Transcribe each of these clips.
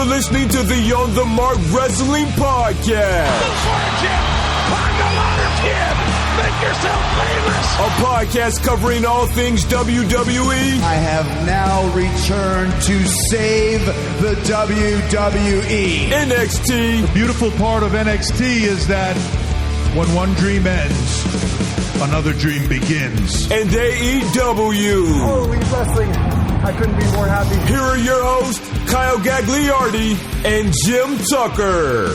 You're listening to the On the Mark Wrestling Podcast. Make yourself famous. A podcast covering all things WWE. I have now returned to save the WWE. NXT. The beautiful part of NXT is that when one dream ends, another dream begins. And AEW. Holy wrestling. I couldn't be more happy. Here are your hosts, Kyle Gagliardi and Jim Tucker.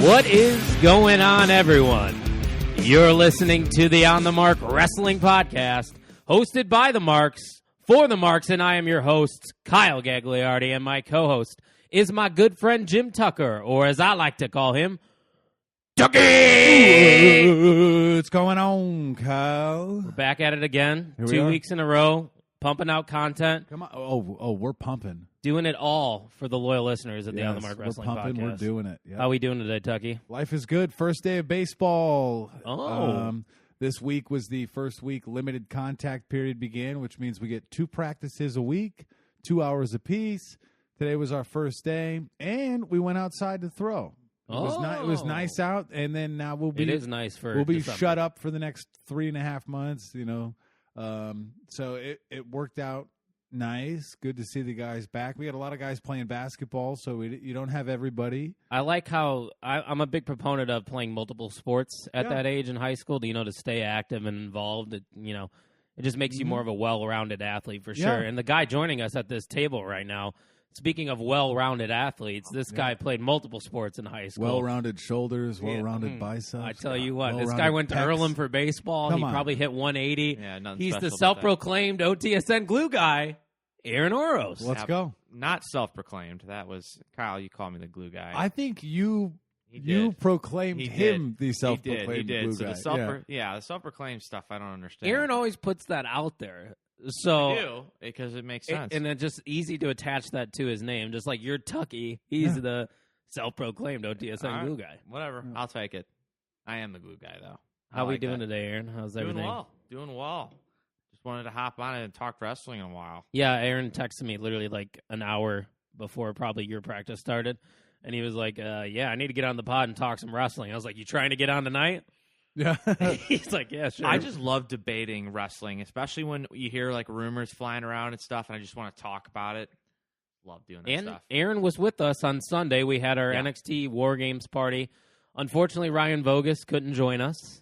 What is going on, everyone? You're listening to the On the Mark Wrestling Podcast, hosted by the Marks, for the Marks, and I am your host, Kyle Gagliardi, and my co-host is my good friend Jim Tucker, or as I like to call him, Tucky! What's going on, Kyle? We're back at it again, Here we 2 are. weeks in a row, pumping out content. Come on. Oh, we're pumping. Doing it all for the loyal listeners of the On the Yes, Mark Wrestling we're pumping, Podcast. we're doing it. Yep. How we doing today, Tucky? Life is good. First day of baseball. Oh. This week was the first week limited contact period began, which means we get 2 practices a week, 2 hours apiece. Today was our first day, and we went outside to throw. It was nice out, and then now It is nice for we'll be December. shut up for the next 3.5 months. So it worked out nice. Good to see the guys back. We had a lot of guys playing basketball, so you don't have everybody. I like how I'm a big proponent of playing multiple sports at that age in high school. To stay active and involved. It just makes you more of a well-rounded athlete for sure. Yeah. And the guy joining us at this table right now, speaking of well-rounded athletes, this guy played multiple sports in high school. Well-rounded shoulders, well-rounded biceps. I tell you what, this well-rounded guy went to pecs. Earlham for baseball. Come He on. probably hit 180. Yeah, nothing He's special the about self-proclaimed OTSN glue guy, Aaron Oros. Let's go. Not self-proclaimed. That was Kyle. You call me the glue guy. I think you did. proclaimed He him did. the self-proclaimed He did. blue So guy. the self-proclaimed stuff, I don't understand. Aaron always puts that out there. So I do, because it makes sense. And it's just easy to attach that to his name. Just like you're Tucky, he's the self-proclaimed OTSN All right. glue guy. Whatever. I'll take it. I am the glue guy, though. How I we like doing that. today, Aaron? How's Doing everything? Doing well. Just wanted to hop on and talk wrestling in a while. Yeah, Aaron texted me literally like an hour before probably your practice started. And he was like, yeah, I need to get on the pod and talk some wrestling. I was like, you trying to get on tonight? Yeah. He's like, yeah, sure. I just love debating wrestling, especially when you hear like rumors flying around and stuff, and I just want to talk about it. Love doing that And stuff. Aaron was with us on Sunday. We had our NXT War Games party. Unfortunately, Ryan Vogus couldn't join us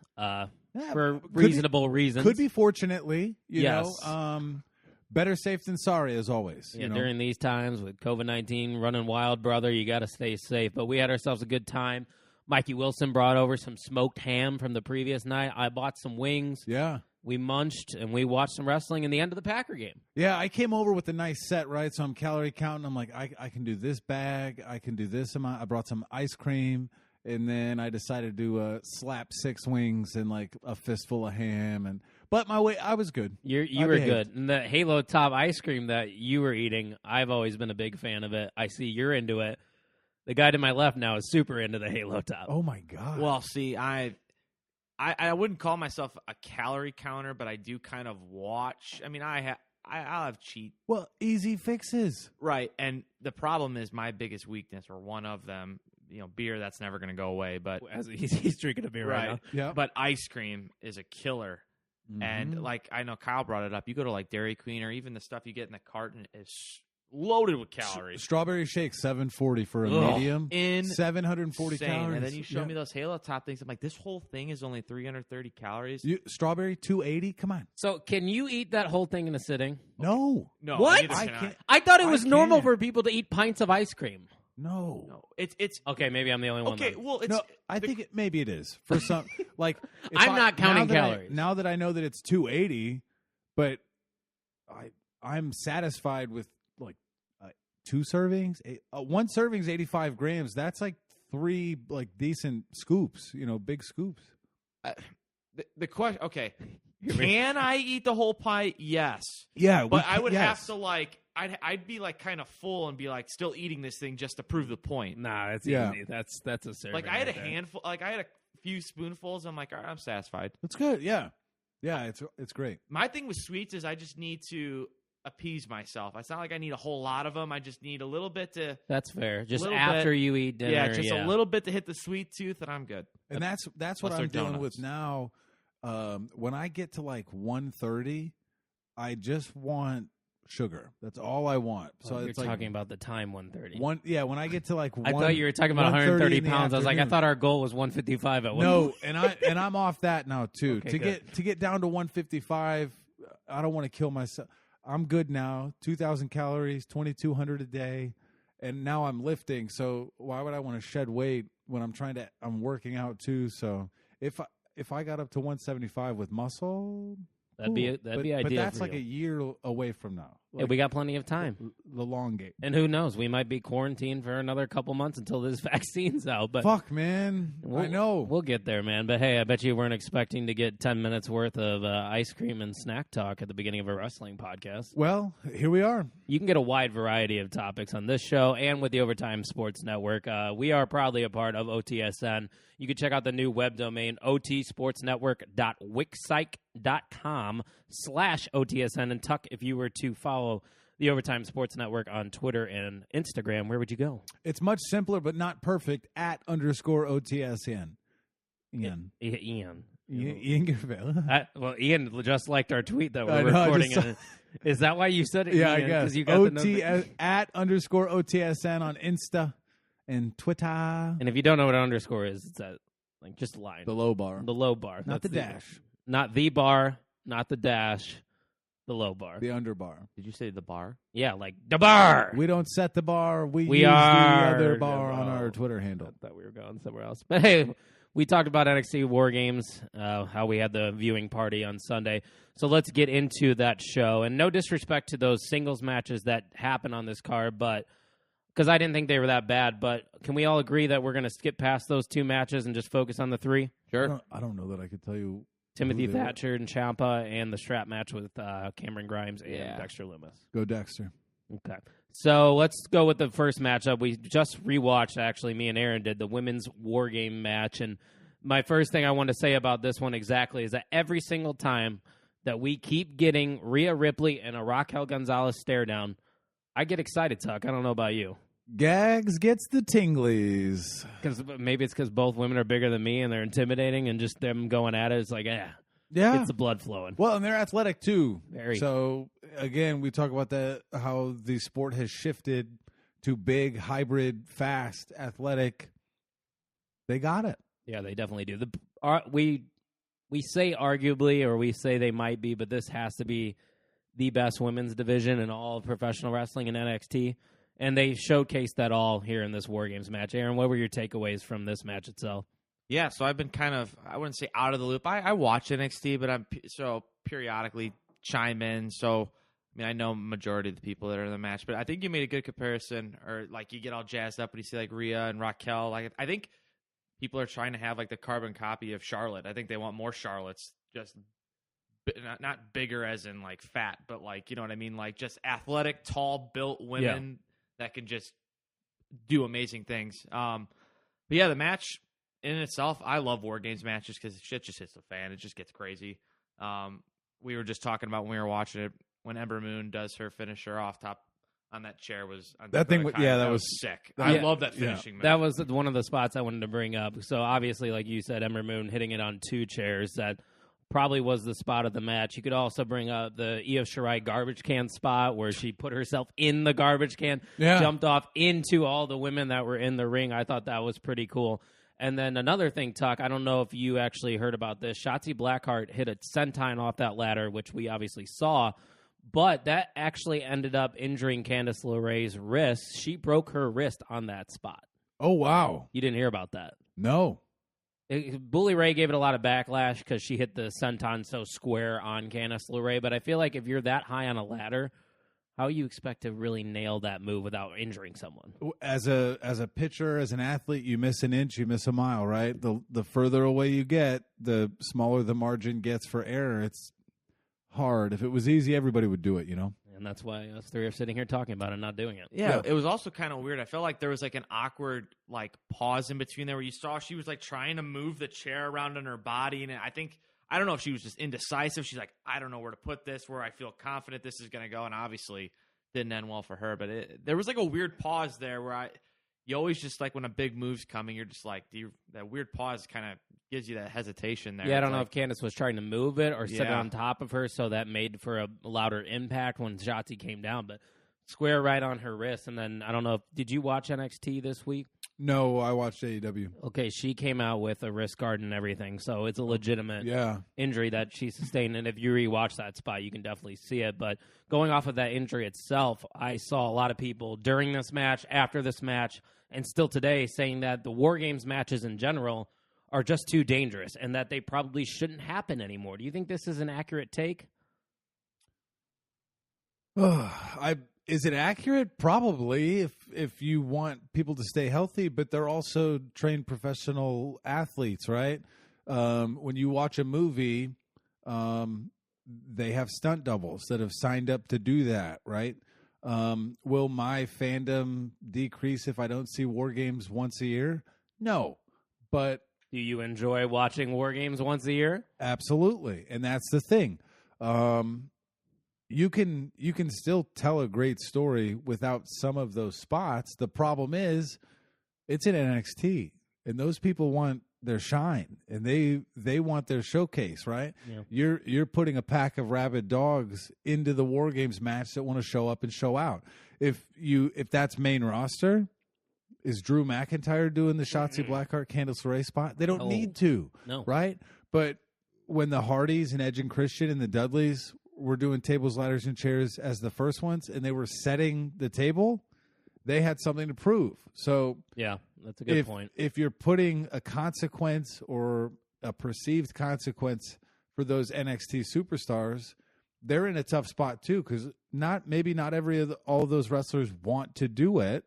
for reasonable reasons. Could be fortunately, you Yes. know. Better safe than sorry, as always. Yeah, you know? during these times with COVID-19 running wild, brother, you got to stay safe. But we had ourselves a good time. Mikey Wilson brought over some smoked ham from the previous night. I bought some wings. Yeah. We munched, and we watched some wrestling in the end of the Packer game. Yeah, I came over with a nice set, right? So I'm calorie counting. I'm like, I can do this bag. I can do this amount. I brought some ice cream, and then I decided to slap 6 wings and like a fistful of ham. But my way, I was good. You I were behaved. good. And the Halo Top ice cream that you were eating, I've always been a big fan of it. I see you're into it. The guy to my left now is super into the Halo Top. Oh my god. Well, see, I wouldn't call myself a calorie counter, but I do kind of watch. I mean, I'll have cheat. Well, easy fixes. Right, and the problem is my biggest weakness, or one of them, beer. That's never going to go away. But As he's drinking a beer right now. Yeah. but ice cream is a killer. And like I know Kyle brought it up. You go to like Dairy Queen, or even the stuff you get in the carton is loaded with calories. Strawberry shake, 740 for a Ugh. medium. Insane. 740 calories. And then you show Yeah. me those Halo Top things. I'm like, this whole thing is only 330 calories. Strawberry 280. Come on. So can you eat that whole thing in a sitting? No. No, What? neither I can can't. I thought it was I normal can't. for people to eat pints of ice cream. No. No, it's Okay, maybe I'm the only one. okay. then. Well, it's No, I think maybe it is for some. Like, if I'm not counting now that calories. now that I know that it's 280, but I'm satisfied with like 2 servings. 1 serving's 85 grams. That's like 3 like decent scoops. Big scoops. the question. Okay, can I eat the whole pie? Yes. Yeah, But I would have to like I'd be like kind of full and be like still eating this thing just to prove the point. Nah, that's Yeah. easy. That's a serving. Like I had a right there. handful, like I had a few spoonfuls. I'm like, all right, I'm satisfied. That's good. Yeah, it's great. My thing with sweets is I just need to appease myself. It's not like I need a whole lot of them. I just need a little bit to. That's fair. Just after you eat dinner. Yeah, just a little bit to hit the sweet tooth, and I'm good. And that's what I'm dealing with now. When I get to like 1:30, I just want sugar. That's all I want. So you're it's talking about the time 1:30. When I get to like I thought you were talking about 130 pounds. I was like, I thought our goal was 155 at one point. No, and I'm off that now too. Okay, to get down to 155, I don't want to kill myself. I'm good now. 2,000 calories, 2,200 a day, and now I'm lifting. So why would I want to shed weight when I'm working out too? So if I got up to 175 with muscle, that'd be ideal. But that's like a year away from now. Yeah, we got plenty of time. The long game. And who knows? We might be quarantined for another couple months until this vaccine's out. But fuck, man. I know. We'll get there, man. But hey, I bet you weren't expecting to get 10 minutes worth of ice cream and snack talk at the beginning of a wrestling podcast. Well, here we are. You can get a wide variety of topics on this show and with the Overtime Sports Network. We are proudly a part of OTSN. You can check out the new web domain, otsportsnetwork.wixsite.com/OTSN. And Tuck, if you were to follow the Overtime Sports Network on Twitter and Instagram, where would you go? It's much simpler, but not perfect, @_OTSN. Ian. Ian Gavril. Well, Ian just liked our tweet that we're recording. Is that why you said it? Yeah, Ian? I guess. You got @_OTSN on Insta and Twitter. And if you don't know what an underscore is, it's that just a line. The low bar. The low bar. Not the dash. Not the bar, not the dash, the low bar. The underbar. Did you say the bar? Yeah, like the bar. We don't set the bar. We use are the other bar on our Twitter handle. I thought we were going somewhere else. But hey, we talked about NXT War Games, how we had the viewing party on Sunday. So let's get into that show. And no disrespect to those singles matches that happened on this card, but because I didn't think they were that bad. But can we all agree that we're going to skip past those two matches and just focus on the three? Sure. I don't know that I could tell you. Timothy Thatcher and Ciampa and the strap match with Cameron Grimes and Dexter Lumis. Go Dexter. Okay. So let's go with the first matchup. We just rewatched, actually, me and Aaron did the women's War Game match. And my first thing I want to say about this one exactly is that every single time that we keep getting Rhea Ripley and a Raquel Gonzalez stare down, I get excited, Tuck. I don't know about you. Gags gets the tinglies. Because maybe it's because both women are bigger than me and they're intimidating, and just them going at it, it's like, yeah, gets the blood flowing. Well, and they're athletic too. Very. So again, we talk about how the sport has shifted to big, hybrid, fast, athletic. They got it. Yeah, they definitely do. We say arguably, or we say they might be, but this has to be the best women's division in all of professional wrestling in NXT. And they showcased that all here in this War Games match. Aaron, what were your takeaways from this match itself? Yeah, so I've been kind of, I wouldn't say out of the loop. I watch NXT, but I'm periodically chime in. So, I mean, I know majority of the people that are in the match, but I think you made a good comparison, or like you get all jazzed up when you see like Rhea and Raquel. Like, I think people are trying to have like the carbon copy of Charlotte. I think they want more Charlottes, just not bigger as in like fat, but like, you know what I mean? Like just athletic, tall, built women that can just do amazing things. But yeah, the match in itself, I love War Games matches because shit just hits the fan. It just gets crazy. We were just talking about when we were watching it, when Ember Moon does her finisher off top on that chair was that thing. That was sick. I love that finishing move. That was one of the spots I wanted to bring up. So obviously, like you said, Ember Moon hitting it on two chairs. That probably was the spot of the match. You could also bring up the Io Shirai garbage can spot where she put herself in the garbage can, jumped off into all the women that were in the ring. I thought that was pretty cool. And then another thing, Tuck, I don't know if you actually heard about this. Shotzi Blackheart hit a senton off that ladder, which we obviously saw, but that actually ended up injuring Candice LeRae's wrist. She broke her wrist on that spot. Oh, wow. You didn't hear about that? No. Bully Ray gave it a lot of backlash because she hit the senton so square on Candice LeRae, but I feel like if you're that high on a ladder, how you expect to really nail that move without injuring someone? As a pitcher, as an athlete, you miss an inch, you miss a mile, right? The further away you get, the smaller the margin gets for error. It's hard. If it was easy, everybody would do it, you know? And that's why us three are sitting here talking about it, not doing it. Yeah, it was also kind of weird. I felt like there was like an awkward like pause in between there where you saw she was like trying to move the chair around on her body, and I think I don't know if she was just indecisive. She's like, I don't know where to put this, where I feel confident this is going to go, and obviously didn't end well for her. But there was like a weird pause there where you always just like when a big move's coming, you're just like, that weird pause kind of gives you that hesitation there. Yeah, I don't know if Candice was trying to move it or sit it Yeah. on top of her, so that made for a louder impact when Shotzi came down, but square right on her wrist. And then, I don't know, did you watch NXT this week? No, I watched AEW. Okay, she came out with a wrist guard and everything, so it's a legitimate injury that she sustained. And if you rewatch that spot, you can definitely see it. But going off of that injury itself, I saw a lot of people during this match, after this match, and still today saying that the War Games matches in general are just too dangerous and that they probably shouldn't happen anymore. Do you think this is an accurate take? Is it accurate? Probably, if you want people to stay healthy, but they're also trained professional athletes, right? When you watch a movie, they have stunt doubles that have signed up to do that, right? Will my fandom decrease if I don't see War Games once a year? No, but Do you enjoy watching War Games once a year? absolutely, and that's the thing. You can still tell a great story without some of those spots. The problem is it's in NXT, and those people want their shine, and they want their showcase, right? Yeah. You're putting a pack of rabid dogs into the War Games match that want to show up and show out. If that's main roster, is Drew McIntyre doing the Shotzi Blackheart Candice LeRae spot? They don't need to, No. right? But when the Hardys and Edge and Christian and the Dudleys were doing tables, ladders, and chairs as the first ones, and they were setting the table, they had something to prove. So Yeah, that's a good point. If you're putting a consequence or a perceived consequence for those NXT superstars, they're in a tough spot too, because maybe not all of those wrestlers want to do it.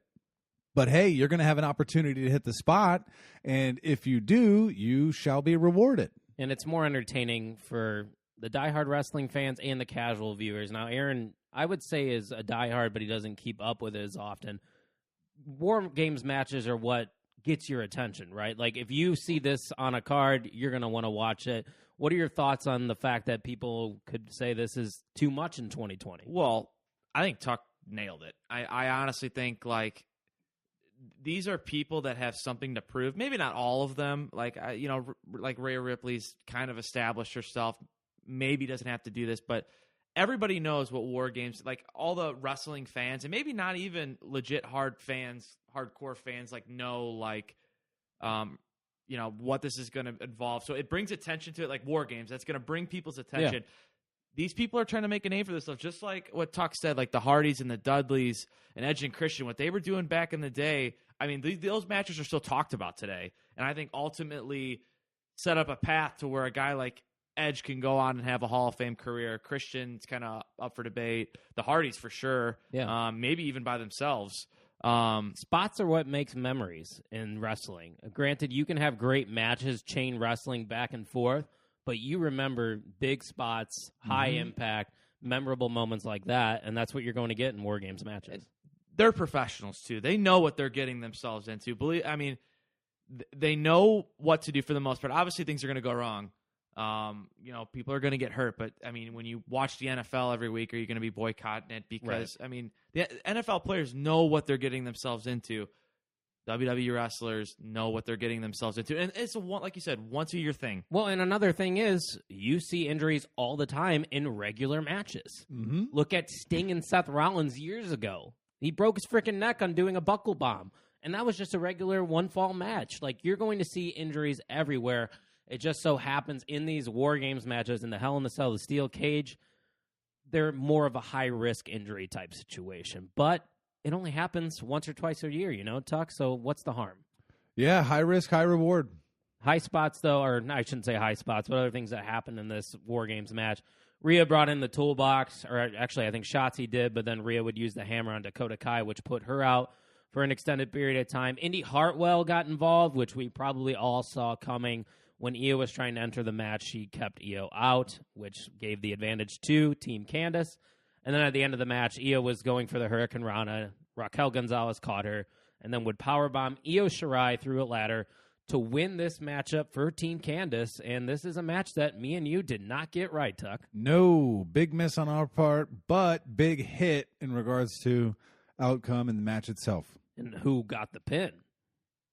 But hey, you're going to have an opportunity to hit the spot, and if you do, you shall be rewarded. And it's more entertaining for the diehard wrestling fans and the casual viewers. Now, Aaron, I would say, is a diehard, but he doesn't keep up with it as often. War Games matches are what gets your attention, right? Like, if you see this on a card, you're going to want to watch it. What are your thoughts on the fact that people could say this is too much in 2020? Well, I think Tuck nailed it. I honestly think, like, these are people that have something to prove. Maybe not all of them. Like, like Rhea Ripley's kind of established herself. Maybe doesn't have to do this, but everybody knows what War Games, like all the wrestling fans, and maybe not even legit hardcore fans, like know, like, what this is going to involve. So it brings attention to it, like War Games. That's going to bring people's attention. Yeah. These people are trying to make a name for this stuff, just like what Tuck said, like the Hardys and the Dudleys and Edge and Christian, what they were doing back in the day. I mean, those matches are still talked about today, and I think ultimately set up a path to where a guy like Edge can go on and have a Hall of Fame career. Christian's kind of up for debate. The Hardys for sure. Yeah. Maybe even by themselves. Spots are what makes memories in wrestling. Granted, you can have great matches, chain wrestling back and forth, but you remember big spots, high impact, memorable moments like that, and that's what you're going to get in War Games matches. They're professionals, too. They know what they're getting themselves into. They know what to do for the most part. Obviously, things are going to go wrong. People are going to get hurt, but I mean, when you watch the NFL every week, are you going to be boycotting it? Because right. I mean, the NFL players know what they're getting themselves into. WWE wrestlers know what they're getting themselves into, and it's like you said, once a year thing. Well, and another thing is, you see injuries all the time in regular matches. Mm-hmm. Look at Sting and Seth Rollins years ago. He broke his freaking neck on doing a buckle bomb, and that was just a regular one-fall match. Like, you're going to see injuries everywhere. It just so happens in these War Games matches, in the Hell in the Cell, the steel cage, they're more of a high-risk injury type situation. But it only happens once or twice a year, Tuck? So what's the harm? Yeah, high risk, high reward. High spots, though, or I shouldn't say high spots, but other things that happened in this War Games match. Rhea brought in the toolbox, or actually I think Shotzi did, but then Rhea would use the hammer on Dakota Kai, which put her out for an extended period of time. Indy Hartwell got involved, which we probably all saw coming. When Io was trying to enter the match, she kept Io out, which gave the advantage to Team Candice. And then at the end of the match, Io was going for the Hurricane Rana. Raquel Gonzalez caught her and then would powerbomb Io Shirai through a ladder to win this matchup for Team Candace, and this is a match that me and you did not get right, Tuck. No, big miss on our part, but big hit in regards to outcome and the match itself. And who got the pin?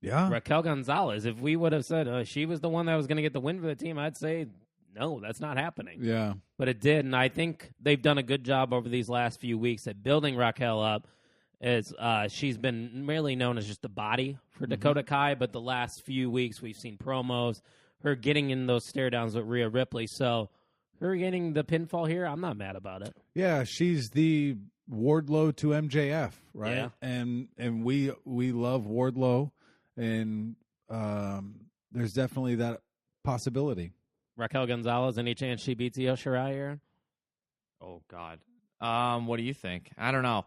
Yeah. Raquel Gonzalez. If we would have said she was the one that was going to get the win for the team, I'd say, no, that's not happening. Yeah. But it did, and I think they've done a good job over these last few weeks at building Raquel up. She's been merely known as just the body for Dakota Kai, but the last few weeks we've seen promos, her getting in those stare downs with Rhea Ripley. So her getting the pinfall here, I'm not mad about it. Yeah, she's the Wardlow to MJF, right? Yeah. And we love Wardlow, and there's definitely that possibility. Raquel Gonzalez, any chance she beats Io Shirai, Aaron? Oh, God. What do you think? I don't know.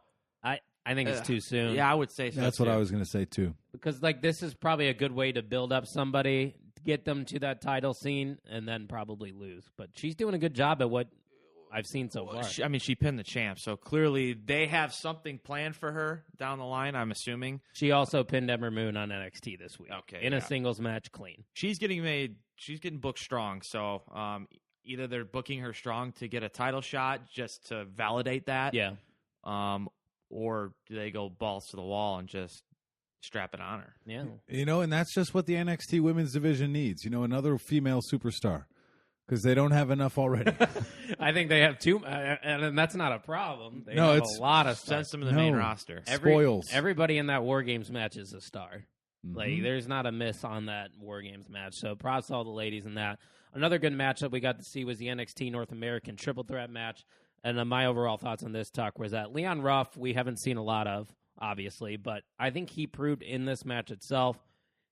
I think it's too soon. Yeah, I would say so. That's what I was going to say, too. Because this is probably a good way to build up somebody, get them to that title scene, and then probably lose. But she's doing a good job at what I've seen so far. She pinned the champ, so clearly they have something planned for her down the line, I'm assuming. She also pinned Ember Moon on NXT this week. Okay, in a singles match, clean. She's getting booked strong, so either they're booking her strong to get a title shot just to validate that. Yeah. Or do they go balls to the wall and just strap it on her? Yeah. And that's just what the NXT women's division needs. Another female superstar, because they don't have enough already. I think they have two, and that's not a problem. They No, have it's- a lot of Send stars. some of the main roster. Spoils. Everybody in that War Games match is a star. Mhm. Like, there's not a miss on that War Games match. So props to all the ladies in that. Another good matchup we got to see was the NXT North American Triple Threat match. And my overall thoughts on this, Tuck, was that Leon Ruff, we haven't seen a lot of, obviously, but I think he proved in this match itself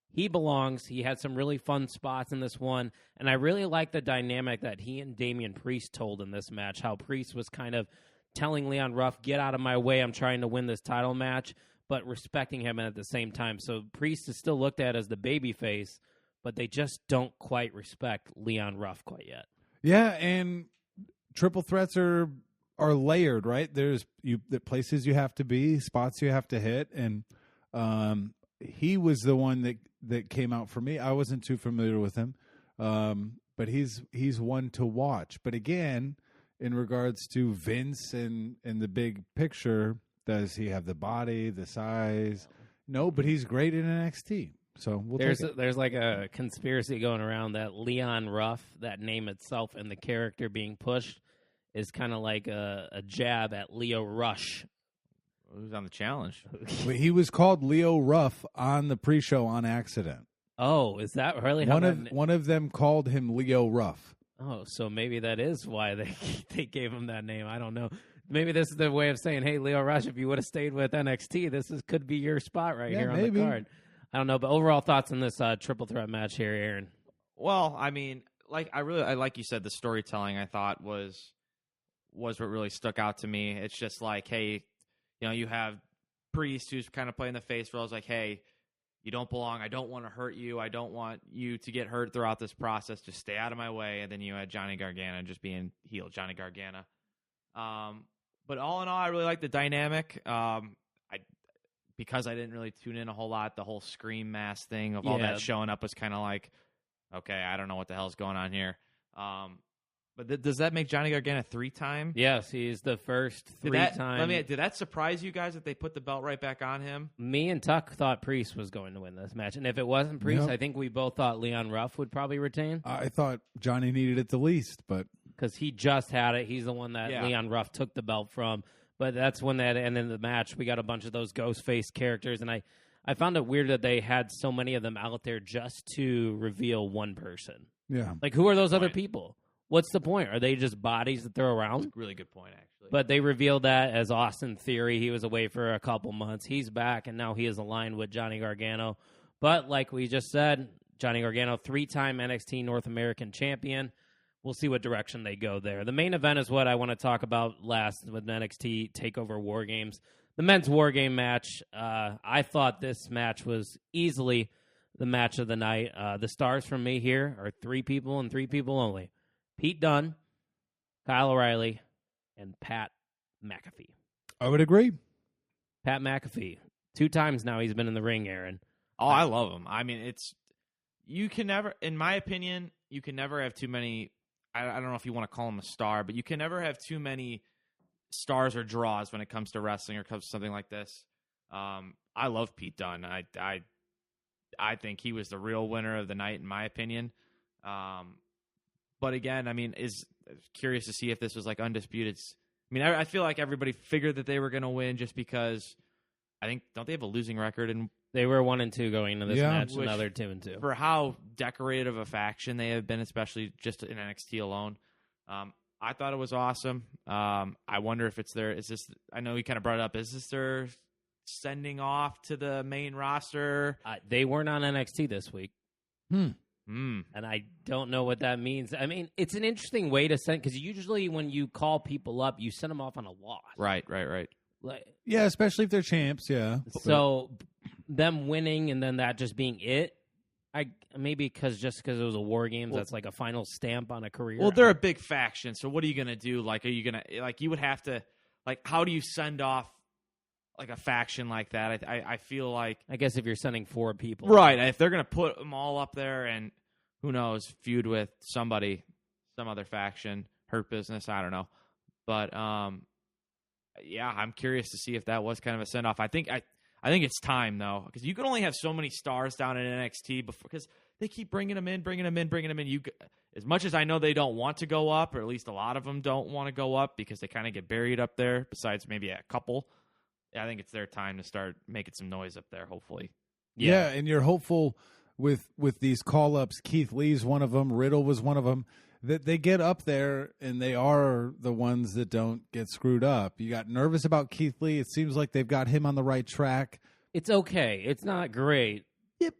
he belongs. He had some really fun spots in this one, and I really like the dynamic that he and Damian Priest told in this match, how Priest was kind of telling Leon Ruff, get out of my way, I'm trying to win this title match, but respecting him at the same time. So Priest is still looked at as the babyface, but they just don't quite respect Leon Ruff quite yet. Yeah, and triple threats are layered, right? There's the places you have to be, spots you have to hit, and he was the one that came out for me. I wasn't too familiar with him, but he's one to watch. But again, in regards to Vince and the big picture, does he have the body, the size? No, but he's great in NXT. So there's like a conspiracy going around that Leon Ruff, that name itself, and the character being pushed is kind of like a jab at Leo Rush. Who's on the challenge? He was called Leo Ruff on the pre-show on accident. Oh, is that really how one of them called him Leo Ruff? Oh, so maybe that is why they gave him that name. I don't know. Maybe this is the way of saying, hey, Leo Rush, if you would have stayed with NXT, could be your spot here on the card. I don't know, but overall thoughts on this triple threat match here, Aaron? Well, I mean, I like you said, the storytelling I thought was what really stuck out to me. It's just like, hey, you have Priest who's kind of playing the face role. It's like, hey, you don't belong. I don't want to hurt you. I don't want you to get hurt throughout this process. Just stay out of my way. And then you had Johnny Gargano just being heel Johnny Gargano. But all in all, I really like the dynamic. Because I didn't really tune in a whole lot, the whole Scream mask thing of all that showing up was kind of like, okay, I don't know what the hell's going on here. But does that make Johnny Gargano 3-time? Yes, he's the first 3-time. Did that surprise you guys that they put the belt right back on him? Me and Tuck thought Priest was going to win this match. And if it wasn't Priest, I think we both thought Leon Ruff would probably retain. I thought Johnny needed it the least, but because he just had it. He's the one that Leon Ruff took the belt from. But that's when that ended the match. We got a bunch of those ghost face characters, and I found it weird that they had so many of them out there just to reveal one person. Yeah. Like, who are those other people? What's the point? Are they just bodies that they're around? That's a really good point, actually. But they revealed that as Austin Theory. He was away for a couple months. He's back, and now he is aligned with Johnny Gargano. But like we just said, Johnny Gargano, 3-time NXT North American champion. We'll see what direction they go there. The main event is what I want to talk about last with NXT TakeOver War Games. The men's War Game match. I thought this match was easily the match of the night. The stars from me here are 3 people and 3 people only. Pete Dunne, Kyle O'Reilly, and Pat McAfee. I would agree. Pat McAfee. 2 times now he's been in the ring, Aaron. Oh, I love him. I mean, you can never, in my opinion, you can never have too many. I don't know if you want to call him a star, but you can never have too many stars or draws when it comes to wrestling or comes to something like this. I love Pete Dunne. I think he was the real winner of the night, in my opinion. But again, I mean, is curious to see if this was like undisputed. I mean, I feel like everybody figured that they were going to win just because I think, don't they have a losing record? And they were 1-2 going into this match, which, now they're 2-2. For how decorated of a faction they have been, especially just in NXT alone. I thought it was awesome. I wonder if it's their, I know you kind of brought it up, is this their sending off to the main roster? They weren't on NXT this week. And I don't know what that means. I mean, it's an interesting way to send, because usually when you call people up, you send them off on a loss. Right. Like, Yeah, especially if they're champs, yeah. So them winning and then that just being it, maybe because it was a War Games, that's like a final stamp on a career. Well, they're a big faction, so what are you going to do? Like, are you going to, like, you would have to, like, how do you send off, like, a faction like that? I feel like... I guess if you're sending 4 people. Right, if they're going to put them all up there and, who knows, feud with somebody, some other faction, Hurt Business, I don't know. But, yeah, I'm curious to see if that was kind of a send-off. I think it's time, though, because you can only have so many stars down in NXT before, because they keep bringing them in. As much as I know they don't want to go up, or at least a lot of them don't want to go up because they kind of get buried up there, besides maybe a couple. I think it's their time to start making some noise up there, hopefully. Yeah, and you're hopeful with these call-ups. Keith Lee's one of them. Riddle was one of them. That they get up there and they are the ones that don't get screwed up. You got nervous about Keith Lee. It seems like they've got him on the right track. It's okay. It's not great. Yeah,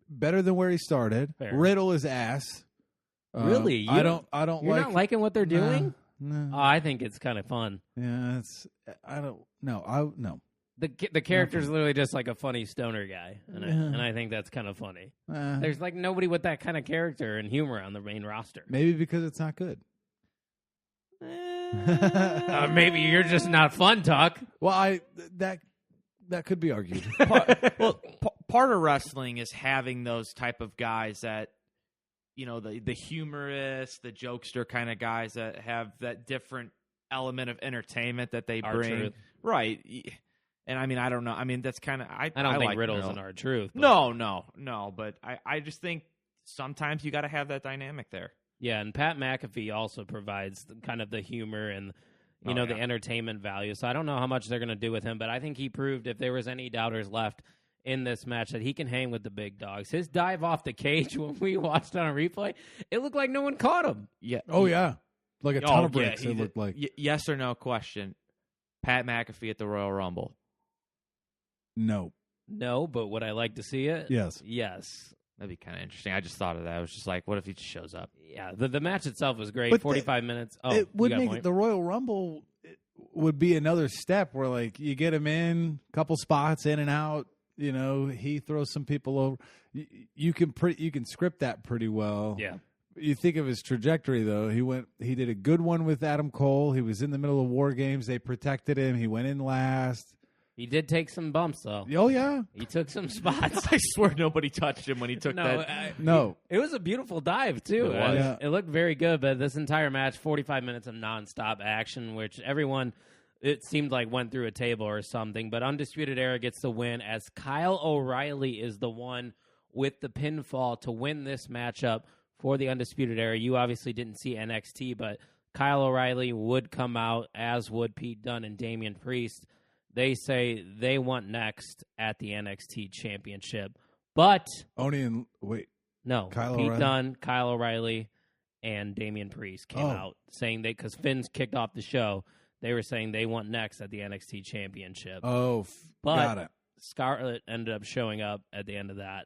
better than where he started. Fair. Riddle is ass. Really? I don't You're like. not liking what they're doing? No. Oh, I think it's kind of fun. Yeah, no. The character's literally just like a funny stoner guy, and I think that's kind of funny. There's like nobody with that kind of character and humor on the main roster. Maybe because it's not good. Maybe you're just not fun, Tuck. Well, that could be argued. Part of wrestling is having those type of guys that, you know, the humorous, the jokester kind of guys that have that different element of entertainment that they bring. R-Truth. Right. And I mean, I don't know. I mean, that's kind of... I don't think like Riddle's an R-Truth. No. But I just think sometimes you got to have that dynamic there. Yeah, and Pat McAfee also provides kind of the humor and, the entertainment value. So I don't know how much they're going to do with him, but I think he proved, if there was any doubters left in this match, that he can hang with the big dogs. His dive off the cage when we watched on a replay, it looked like no one caught him. Yeah. Oh, yeah. Like a ton of bricks, it looked like. Yes or no question. Pat McAfee at the Royal Rumble. No, but would I like to see it? Yes. That'd be kind of interesting. I just thought of that. I was just like, what if he just shows up? Yeah, the match itself was great. But 45 minutes. Oh, it would you got a make point? the Royal Rumble would be another step where, like, you get him in, couple spots in and out. You know, he throws some people over. You can script that pretty well. Yeah. You think of his trajectory, though. He did a good one with Adam Cole. He was in the middle of War Games. They protected him. He went in last. He did take some bumps, though. Oh, yeah. He took some spots. I swear nobody touched him when he took that. No. It was a beautiful dive, too. It was. Yeah. It looked very good, but this entire match, 45 minutes of nonstop action, which everyone, it seemed like, went through a table or something. But Undisputed Era gets the win, as Kyle O'Reilly is the one with the pinfall to win this matchup for the Undisputed Era. You obviously didn't see NXT, but Kyle O'Reilly would come out, as would Pete Dunne and Damian Priest. They say they want next at the NXT Championship. But Pete O'Reilly? Dunne, Kyle O'Reilly, and Damian Priest came out saying because Finn's kicked off the show, they were saying they want next at the NXT Championship. Got it. Scarlett ended up showing up at the end of that.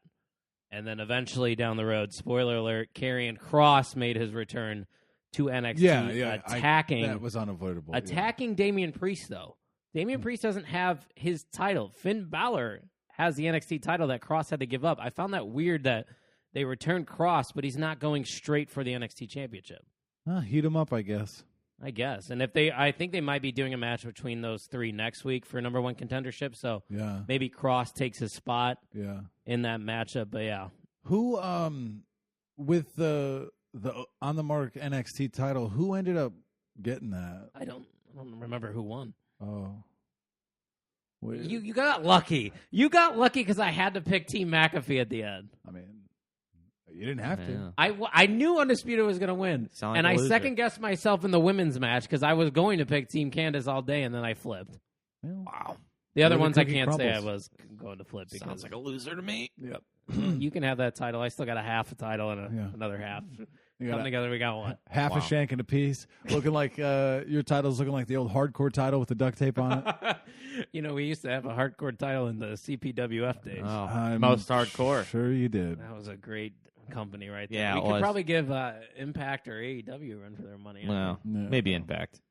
And then eventually down the road, spoiler alert, Karrion Kross made his return to NXT, attacking. That was unavoidable. Attacking Damian Priest, though. Damian Priest doesn't have his title. Finn Balor has the NXT title that Kross had to give up. I found that weird that they returned Kross, but he's not going straight for the NXT Championship. Heat him up, I guess. And I think they might be doing a match between those three next week for #1 contendership. So maybe Kross takes his spot in that matchup. But yeah, Who with the On the Mark NXT title, who ended up getting that? I don't remember who won. Oh. You got lucky. You got lucky because I had to pick Team McAfee at the end. I mean, you didn't have to. I knew Undisputed was going to win. Sound like and a I loser. second-guessed myself in the women's match because I was going to pick Team Candace all day, and then I flipped. Wow. The other Way the ones I cookie can't say I crumbles. was going to flip. Because Sounds like a loser to me. Yep. you can have that title. I still got a half a title and another half. You Come got together, we got one. half a shank and a piece. Looking like your title's looking like the old hardcore title with the duct tape on it. We used to have a hardcore title in the CPWF days. Oh, I'm most hardcore. Sure you did. That was a great company right there. Yeah, we it could was. probably give Impact or AEW a run for their money. Well, No. maybe Impact.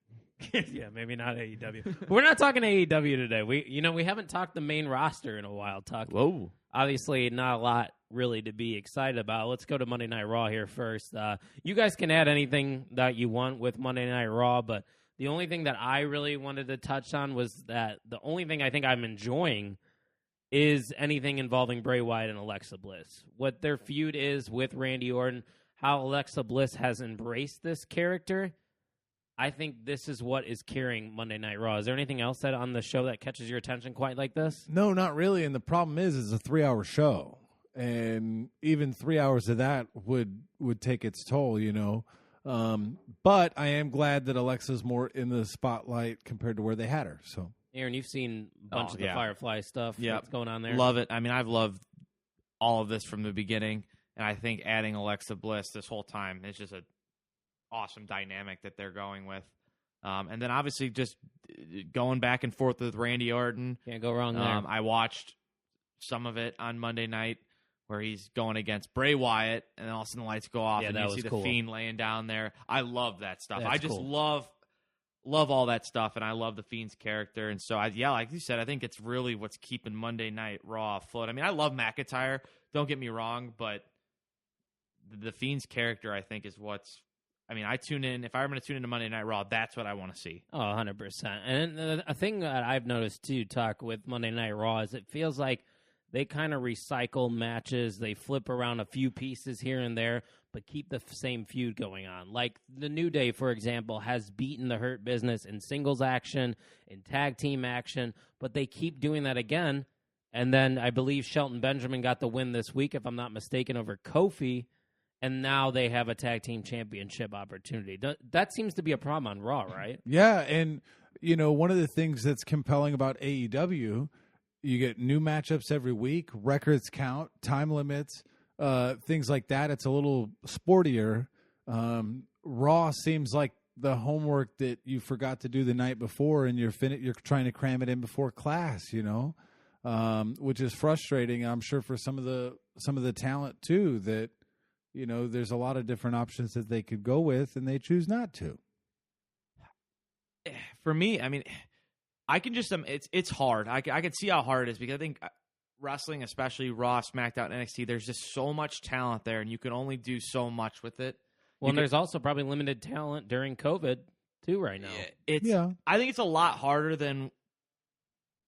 Yeah, maybe not AEW. But we're not talking AEW today. We haven't talked the main roster in a while. Whoa. Obviously, not a lot really to be excited about. Let's go to Monday Night Raw here first. You guys can add anything that you want with Monday Night Raw, but the only thing that I really wanted to touch on was that the only thing I think I'm enjoying is anything involving Bray Wyatt and Alexa Bliss. What their feud is with Randy Orton, how Alexa Bliss has embraced this character. I think this is what is carrying Monday Night Raw. Is there anything else that on the show that catches your attention quite like this? No, not really. And the problem is, it's a 3-hour show, and even 3 hours of that would take its toll, But I am glad that Alexa's more in the spotlight compared to where they had her. So, Aaron, you've seen a bunch of the Firefly stuff that's going on there. Love it. I mean, I've loved all of this from the beginning, and I think adding Alexa Bliss this whole time is just a awesome dynamic that they're going with. And then obviously just going back and forth with Randy Orton. Can't go wrong there. I watched some of it on Monday night where he's going against Bray Wyatt, and then all of a sudden the lights go off, and that you was see cool. the Fiend laying down there. I love that stuff. That's I just cool. love all that stuff, and I love the Fiend's character. And so, like you said, I think it's really what's keeping Monday Night Raw afloat. I mean, I love McIntyre. Don't get me wrong, but the Fiend's character, I think, is what's... I mean, I tune in. If I'm going to tune into Monday Night Raw, that's what I want to see. Oh, 100%. And a thing that I've noticed, too, Tuck, with Monday Night Raw is it feels like they kind of recycle matches. They flip around a few pieces here and there, but keep the same feud going on. Like the New Day, for example, has beaten the Hurt Business in singles action, in tag team action, but they keep doing that again. And then I believe Shelton Benjamin got the win this week, if I'm not mistaken, over Kofi. And now they have a tag team championship opportunity. That seems to be a problem on Raw, right? yeah, and one of the things that's compelling about AEW, you get new matchups every week, records count, time limits, things like that. It's a little sportier. Raw seems like the homework that you forgot to do the night before, and you're trying to cram it in before class, which is frustrating. I'm sure for some of the talent too that. There's a lot of different options that they could go with, and they choose not to. For me, I mean, I can just it's hard. I can see how hard it is because I think wrestling, especially Raw, SmackDown, NXT, there's just so much talent there, and you can only do so much with it. Well, and there's also probably limited talent during COVID too right now. I think it's a lot harder than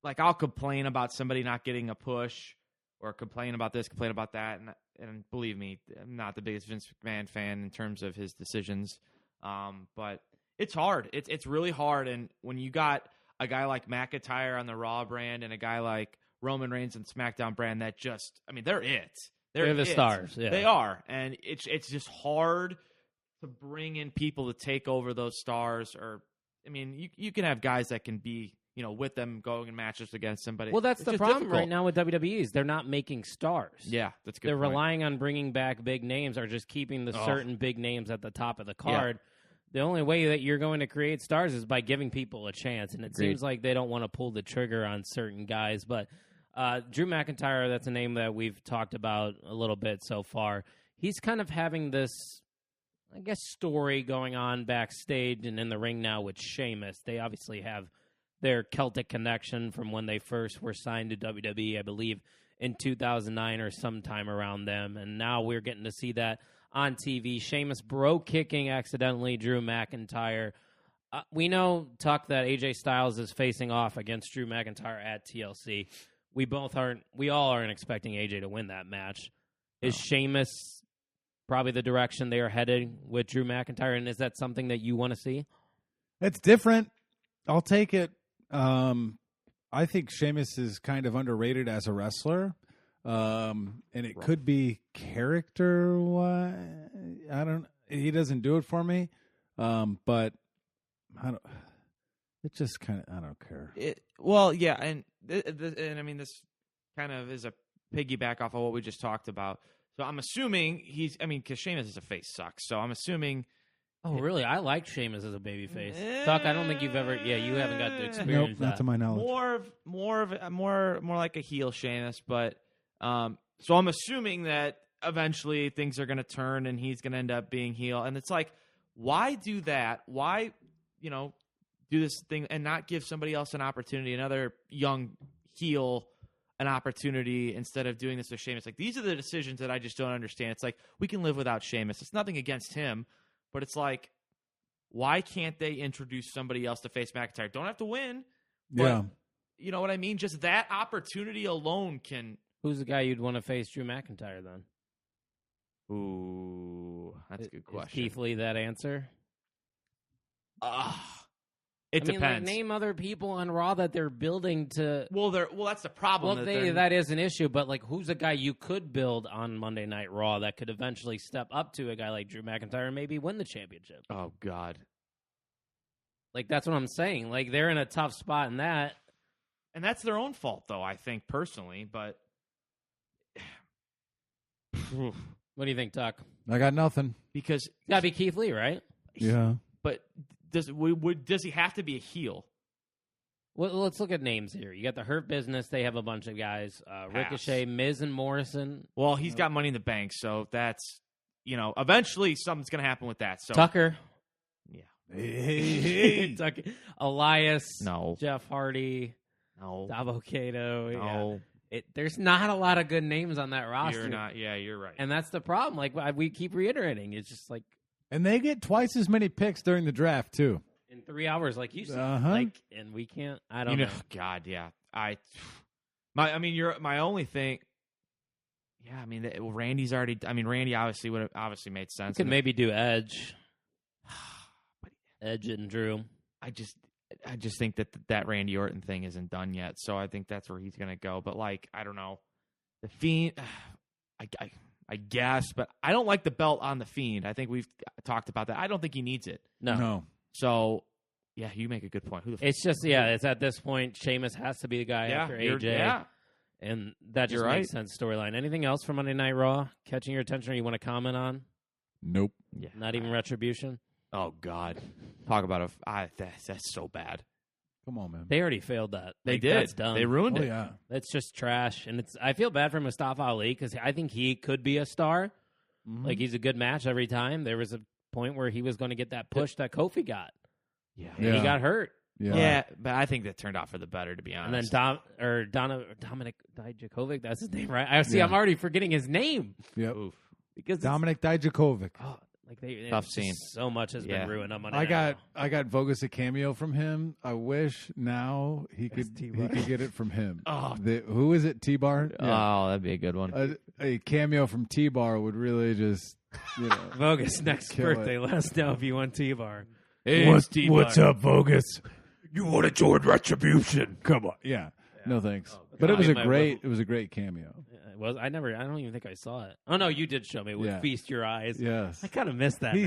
like I'll complain about somebody not getting a push or complain about this, complain about that, and believe me, I'm not the biggest Vince McMahon fan in terms of his decisions, but it's hard. It's really hard, and when you got a guy like McIntyre on the Raw brand and a guy like Roman Reigns on SmackDown brand, that just, I mean, they're it. They're the stars. Yeah. They are, and it's just hard to bring in people to take over those stars. Or, I mean, you can have guys that can be, with them going in matches against somebody. Well, that's it's the just problem difficult. right now with WWE is they're not making stars. Yeah, that's a good. They're point. relying on bringing back big names or just keeping the certain big names at the top of the card. The only way that you're going to create stars is by giving people a chance, and it seems like they don't want to pull the trigger on certain guys. But Drew McIntyre, that's a name that we've talked about a little bit so far. He's kind of having this, I guess, story going on backstage and in the ring now with Sheamus. They obviously have their Celtic connection from when they first were signed to WWE, I believe, in 2009 or sometime around them. And now we're getting to see that on TV. Sheamus bro-kicking accidentally Drew McIntyre. We know, Tuck, that AJ Styles is facing off against Drew McIntyre at TLC. We all aren't expecting AJ to win that match. Is Sheamus probably the direction they are headed with Drew McIntyre, and is that something that you want to see? It's different. I'll take it. I think Sheamus is kind of underrated as a wrestler, and it could be character. He doesn't do it for me, but I don't. It just kind of I don't care. And I mean this kind of is a piggyback off of what we just talked about. So I'm assuming because Sheamus as a face sucks. So I'm assuming. Oh, really? I like Sheamus as a babyface. Tuck, I don't think you've ever. Yeah, you haven't got to experience Nope, that. not to my knowledge. More like a heel Sheamus, but so I'm assuming that eventually things are going to turn and he's going to end up being heel. And it's like, why do that? Why, do this thing and not give somebody else an opportunity, another young heel an opportunity instead of doing this with Sheamus? Like, these are the decisions that I just don't understand. It's like, we can live without Sheamus. It's nothing against him, but it's like, why can't they introduce somebody else to face McIntyre? Don't have to win. But, Yeah. You know what I mean? Just that opportunity alone can... Who's the guy you'd want to face Drew McIntyre then? Ooh, that's a good question. Is Keith Lee that answer? It depends. depends. Name other people on Raw that they're building to. Well, that's the problem. That is an issue, but who's a guy you could build on Monday Night Raw that could eventually step up to a guy like Drew McIntyre and maybe win the championship? Oh God! That's what I'm saying. They're in a tough spot in that, and that's their own fault, though. I think personally, but what do you think, Tuck? I got nothing. Because it's gotta be Keith Lee, right? Yeah, but does he have to be a heel? Well, let's look at names here. You got the Hurt Business. They have a bunch of guys. Ricochet, Miz, and Morrison. Well, he's got Money in the Bank, so that's, eventually something's going to happen with that. So Tucker. Yeah. Hey. Tucker. Elias. No. Jeff Hardy. No. Davo Kato. No. Yeah. There's not a lot of good names on that roster. You're right. And that's the problem. We keep reiterating. It's just and they get twice as many picks during the draft too. In 3 hours, like you said, and we can't. I don't know. God, yeah. My only thing. Yeah, Randy's already. Randy obviously would have obviously made sense. You could maybe do Edge. Edge and Drew. I just think that Randy Orton thing isn't done yet, so I think that's where he's gonna go. But I don't know, the Fiend. I guess, but I don't like the belt on the Fiend. I think we've talked about that. I don't think he needs it. No. So, yeah, you make a good point. It's just, it's at this point, Sheamus has to be the guy after AJ. Yeah. And that just makes sense storyline. Anything else from Monday Night Raw catching your attention or you want to comment on? Nope. Yeah. Not even Retribution? Oh, God. Talk about that's so bad. Come on, man. They already failed that. They did. That's done. They ruined it. Yeah. That's just trash. And I feel bad for Mustafa Ali because I think he could be a star. Mm-hmm. He's a good match every time. There was a point where he was going to get that push that Kofi got. Yeah. And he got hurt. Yeah, but I think that turned out for the better, to be honest. And then Dominic Dijakovic, that's his name, right? I'm already forgetting his name. Yep. Oof. Because Dominic Dijakovic. Oh, tough scene. So much has been ruined on Monday. I got Vogus a cameo from him. I wish now he could get it from him. Who is it? T-Bar? Yeah. Oh, that'd be a good one. A cameo from T-Bar would really just Vogus next birthday. Let us know if you want T-Bar. Hey, what's up, Vogus? You want to join Retribution? Come on. Yeah. No thanks. But it was a great cameo. It was. I don't even think I saw it. Oh no, you did show me. With Feast Your Eyes. Yes. I kind of missed that. He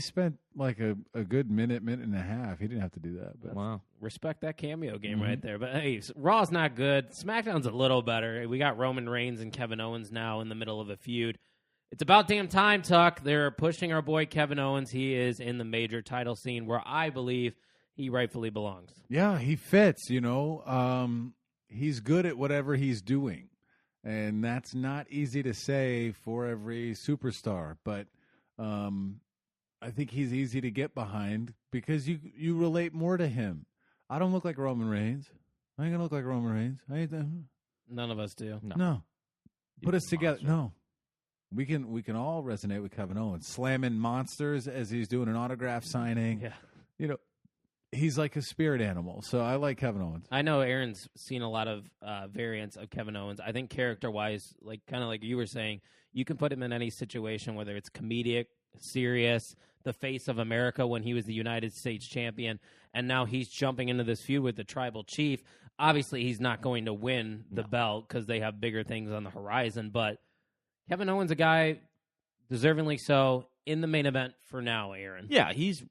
spent like a good minute and a half. He didn't have to do that. But wow. Respect that cameo game right there. But hey, Raw's not good. SmackDown's a little better. We got Roman Reigns and Kevin Owens now in the middle of a feud. It's about damn time, Tuck. They're pushing our boy Kevin Owens. He is in the major title scene where I believe he rightfully belongs. Yeah, he fits, he's good at whatever he's doing. And that's not easy to say for every superstar. But I think he's easy to get behind because you relate more to him. I don't look like Roman Reigns. I ain't going to look like Roman Reigns. None of us do. No. Put us together. No. We can all resonate with Kevin Owens. Slamming monsters as he's doing an autograph signing. Yeah. he's like a spirit animal. So I like Kevin Owens. I know Aaron's seen a lot of variants of Kevin Owens. I think character-wise, like kind of like you were saying, you can put him in any situation, whether it's comedic, serious, the face of America when he was the United States champion, and now he's jumping into this feud with the tribal chief. Obviously, he's not going to win the belt because they have bigger things on the horizon, but Kevin Owens, a guy deservingly so, in the main event for now, Aaron. Yeah, he's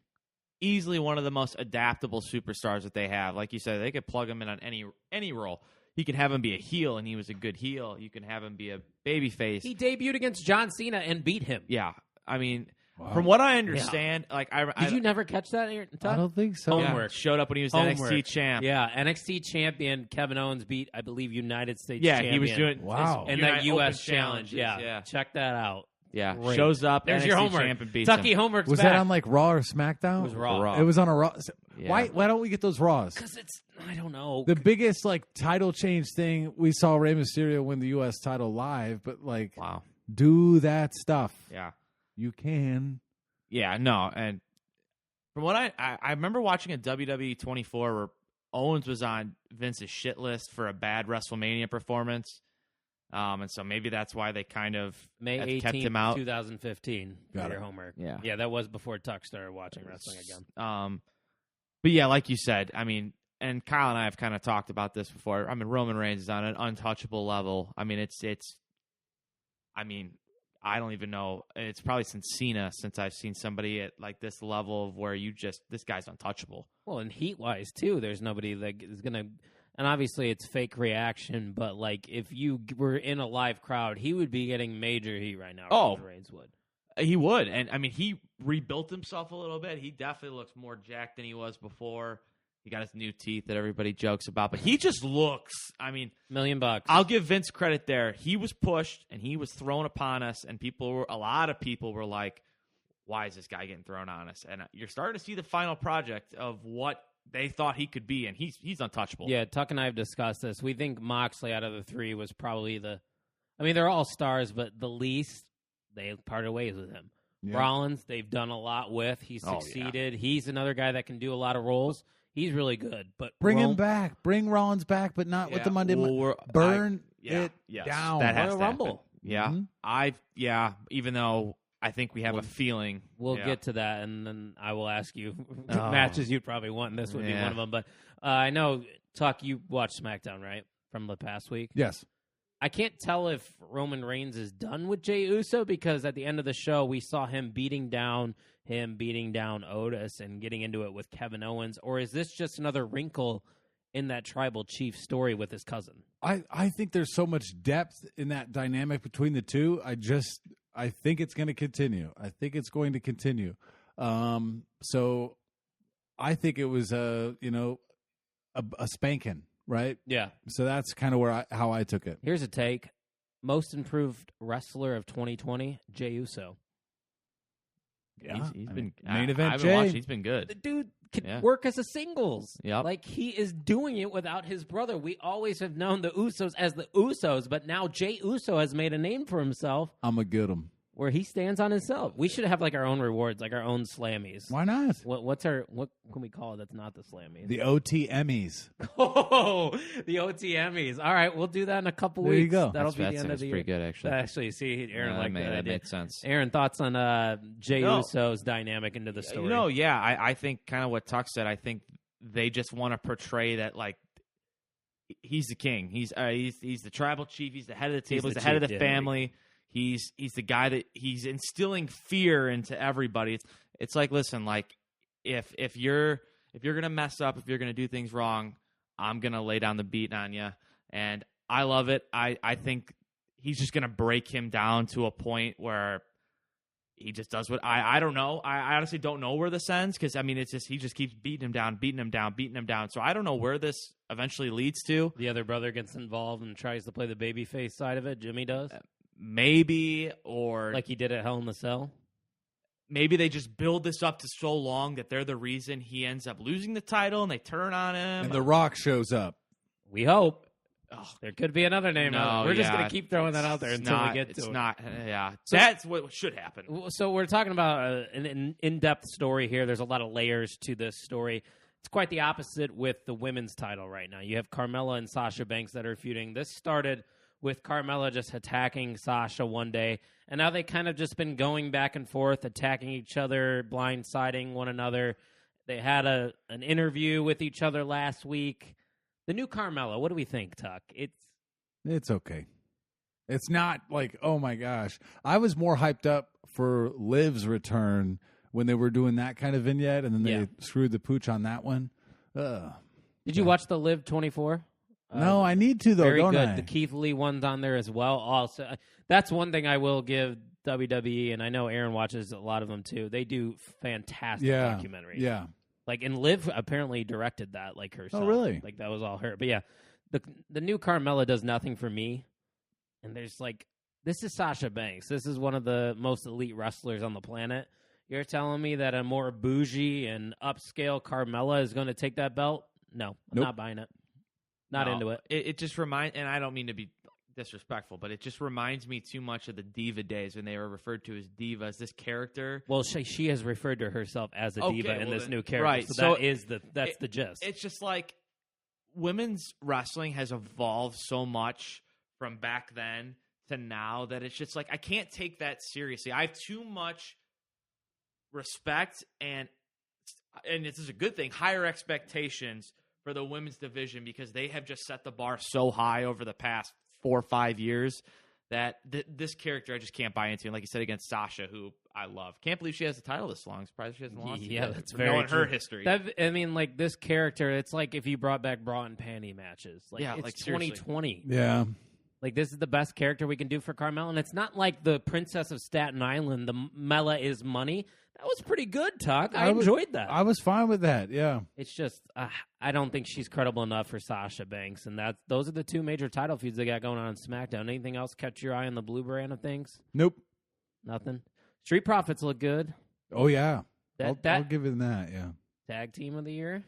easily one of the most adaptable superstars that they have. Like you said, they could plug him in on any role. You can have him be a heel, and he was a good heel. You can have him be a babyface. He debuted against John Cena and beat him. Yeah, I mean, from what I understand, Did you never catch that, Aaron? I don't think so. Homework. Showed up when he was Homework. NXT champ. Yeah, NXT champion Kevin Owens beat, I believe, United States champion. He was doing and that U.S. Open challenge. Yeah, check that out. Yeah, Great. shows up. There's NXT your homework. champ and beats Tucky him. homework's Was back. that on like Raw or SmackDown? It was Raw. It was on a Raw. Yeah. Why don't we get those Raws? Because it's, I don't know. The biggest like title change thing, we saw Rey Mysterio win the U.S. title live, but like, Wow. do that stuff. Yeah. You can. Yeah, no, and from what I remember watching a WWE 24 where Owens was on Vince's shit list for a bad WrestleMania performance, and so maybe that's why they kind of May kept 18th, him out. 2015. Got Your it. homework. Yeah. That was before Tuck started watching wrestling again. But yeah, like you said, I mean, and Kyle and I have kind of talked about this before. I mean, Roman Reigns is on an untouchable level. I mean, I don't even know. It's probably since Cena since I've seen somebody at like this level of where this guy's untouchable. Well, and heat-wise, too, there's nobody that is going to... And obviously, it's fake reaction, but like if you were in a live crowd, he would be getting major heat right now. Oh. Roman Reigns would. He would. And I mean, he rebuilt himself a little bit. He definitely looks more jacked than he was before. He got his new teeth that everybody jokes about, but he just looks, I mean, $1 million. I'll give Vince credit there. He was pushed and he was thrown upon us, and a lot of people were like, why is this guy getting thrown on us? And you're starting to see the final project of what they thought he could be, and he's untouchable. Yeah, Tuck and I have discussed this. We think Moxley out of the three was probably they're all stars, but the least they parted ways with him. Yeah. Rollins, they've done a lot with. He's succeeded. He's another guy that can do a lot of roles. He's really good, but bring him back. Bring Rollins back, but not with the Monday. Burn it down. That has to Rumble. Happen. Yeah, even though I think we have a feeling. We'll get to that, and then I will ask you matches you'd probably want, and this would be one of them. But I know, Tuck, you watched SmackDown, right, from the past week? Yes. I can't tell if Roman Reigns is done with Jey Uso because at the end of the show, we saw him beating down Otis and getting into it with Kevin Owens, or is this just another wrinkle in that tribal chief story with his cousin? I think there's so much depth in that dynamic between the two. I think it's going to continue. So I think it was a spanking, right? Yeah. So that's kind of how I took it. Here's a take. Most improved wrestler of 2020, Jey Uso. Yeah, he's been main event. I've been watching. He's been good. The dude can work as a singles. Yep. Like he is doing it without his brother. We always have known the Usos as the Usos, but now Jey Uso has made a name for himself. I'm gonna get him. Where he stands on himself. We should have like our own rewards, like our own Slammies. Why not? What can we call it that's not the Slammies? The OT Emmys. Oh, the OT Emmys. All right, we'll do that in a couple weeks. There you go. That'll be the end of the year. Pretty good, actually. Actually, see, Aaron liked that. That made sense. Aaron, thoughts on Jey Uso's dynamic into the story? I think kind of what Tuck said. I think they just want to portray that like he's the king. He's the tribal chief. He's the head of the table. He's the head of the family. He's the guy that he's instilling fear into everybody. It's like, listen, like if you're gonna mess up, if you're gonna do things wrong, I'm gonna lay down the beat on you. And I love it. I think he's just gonna break him down to a point where he just does what I don't know. I honestly don't know where this ends because I mean it's just he just keeps beating him down. So I don't know where this eventually leads to. The other brother gets involved and tries to play the babyface side of it. Jimmy does. Maybe, or like he did at Hell in the Cell. Maybe they just build this up to so long that they're the reason he ends up losing the title and they turn on him. And The Rock shows up. We hope. There could be another name. No, we're just going to keep throwing that out there until we get to it. It's not. Yeah, that's what should happen. So we're talking about an in-depth story here. There's a lot of layers to this story. It's quite the opposite with the women's title right now. You have Carmella and Sasha Banks that are feuding. This started with Carmella just attacking Sasha one day, and now they kind of just been going back and forth, attacking each other, blindsiding one another. They had an interview with each other last week. The new Carmella, what do we think, Tuck? It's okay. It's not like, oh my gosh. I was more hyped up for Liv's return when they were doing that kind of vignette, and then they screwed the pooch on that one. Did you watch the Liv 24? No, I need to, though, very don't good. I? The Keith Lee one's on there as well. Also, that's one thing I will give WWE, and I know Aaron watches a lot of them too. They do fantastic documentaries. Yeah. Like, and Liv apparently directed that, like, herself. Oh, really? Like, that was all her. But yeah, the new Carmella does nothing for me. And there's like, this is Sasha Banks. This is one of the most elite wrestlers on the planet. You're telling me that a more bougie and upscale Carmella is going to take that belt? No, I'm not buying it. Not into it. It just reminds, and I don't mean to be disrespectful, but it just reminds me too much of the Diva days when they were referred to as divas. This character. Well, she has referred to herself as a diva in this new character. Right. So that's the gist. It's just like women's wrestling has evolved so much from back then to now that it's just like I can't take that seriously. I have too much respect and this is a good thing, higher expectations for the women's division because they have just set the bar so high over the past 4 or 5 years that this character I just can't buy into. And like you said, against Sasha, who I love. Can't believe she has the title this long. Surprised she hasn't lost it. Yeah, that's very knowing true. her history. I mean, like, this character, it's like if you brought back bra and panty matches. Like, Yeah, it's like, seriously. 2020. Yeah. Like, this is the best character we can do for Carmella. And it's not like the Princess of Staten Island, the Mella is money. That was pretty good, Tuck. I enjoyed that. I was fine with that, yeah. It's just, I don't think she's credible enough for Sasha Banks. And those are the two major title feuds they got going on SmackDown. Anything else catch your eye on the blue brand of things? Nope. Nothing? Street Profits look good. Oh, yeah. That I'll give it that, yeah. Tag team of the year?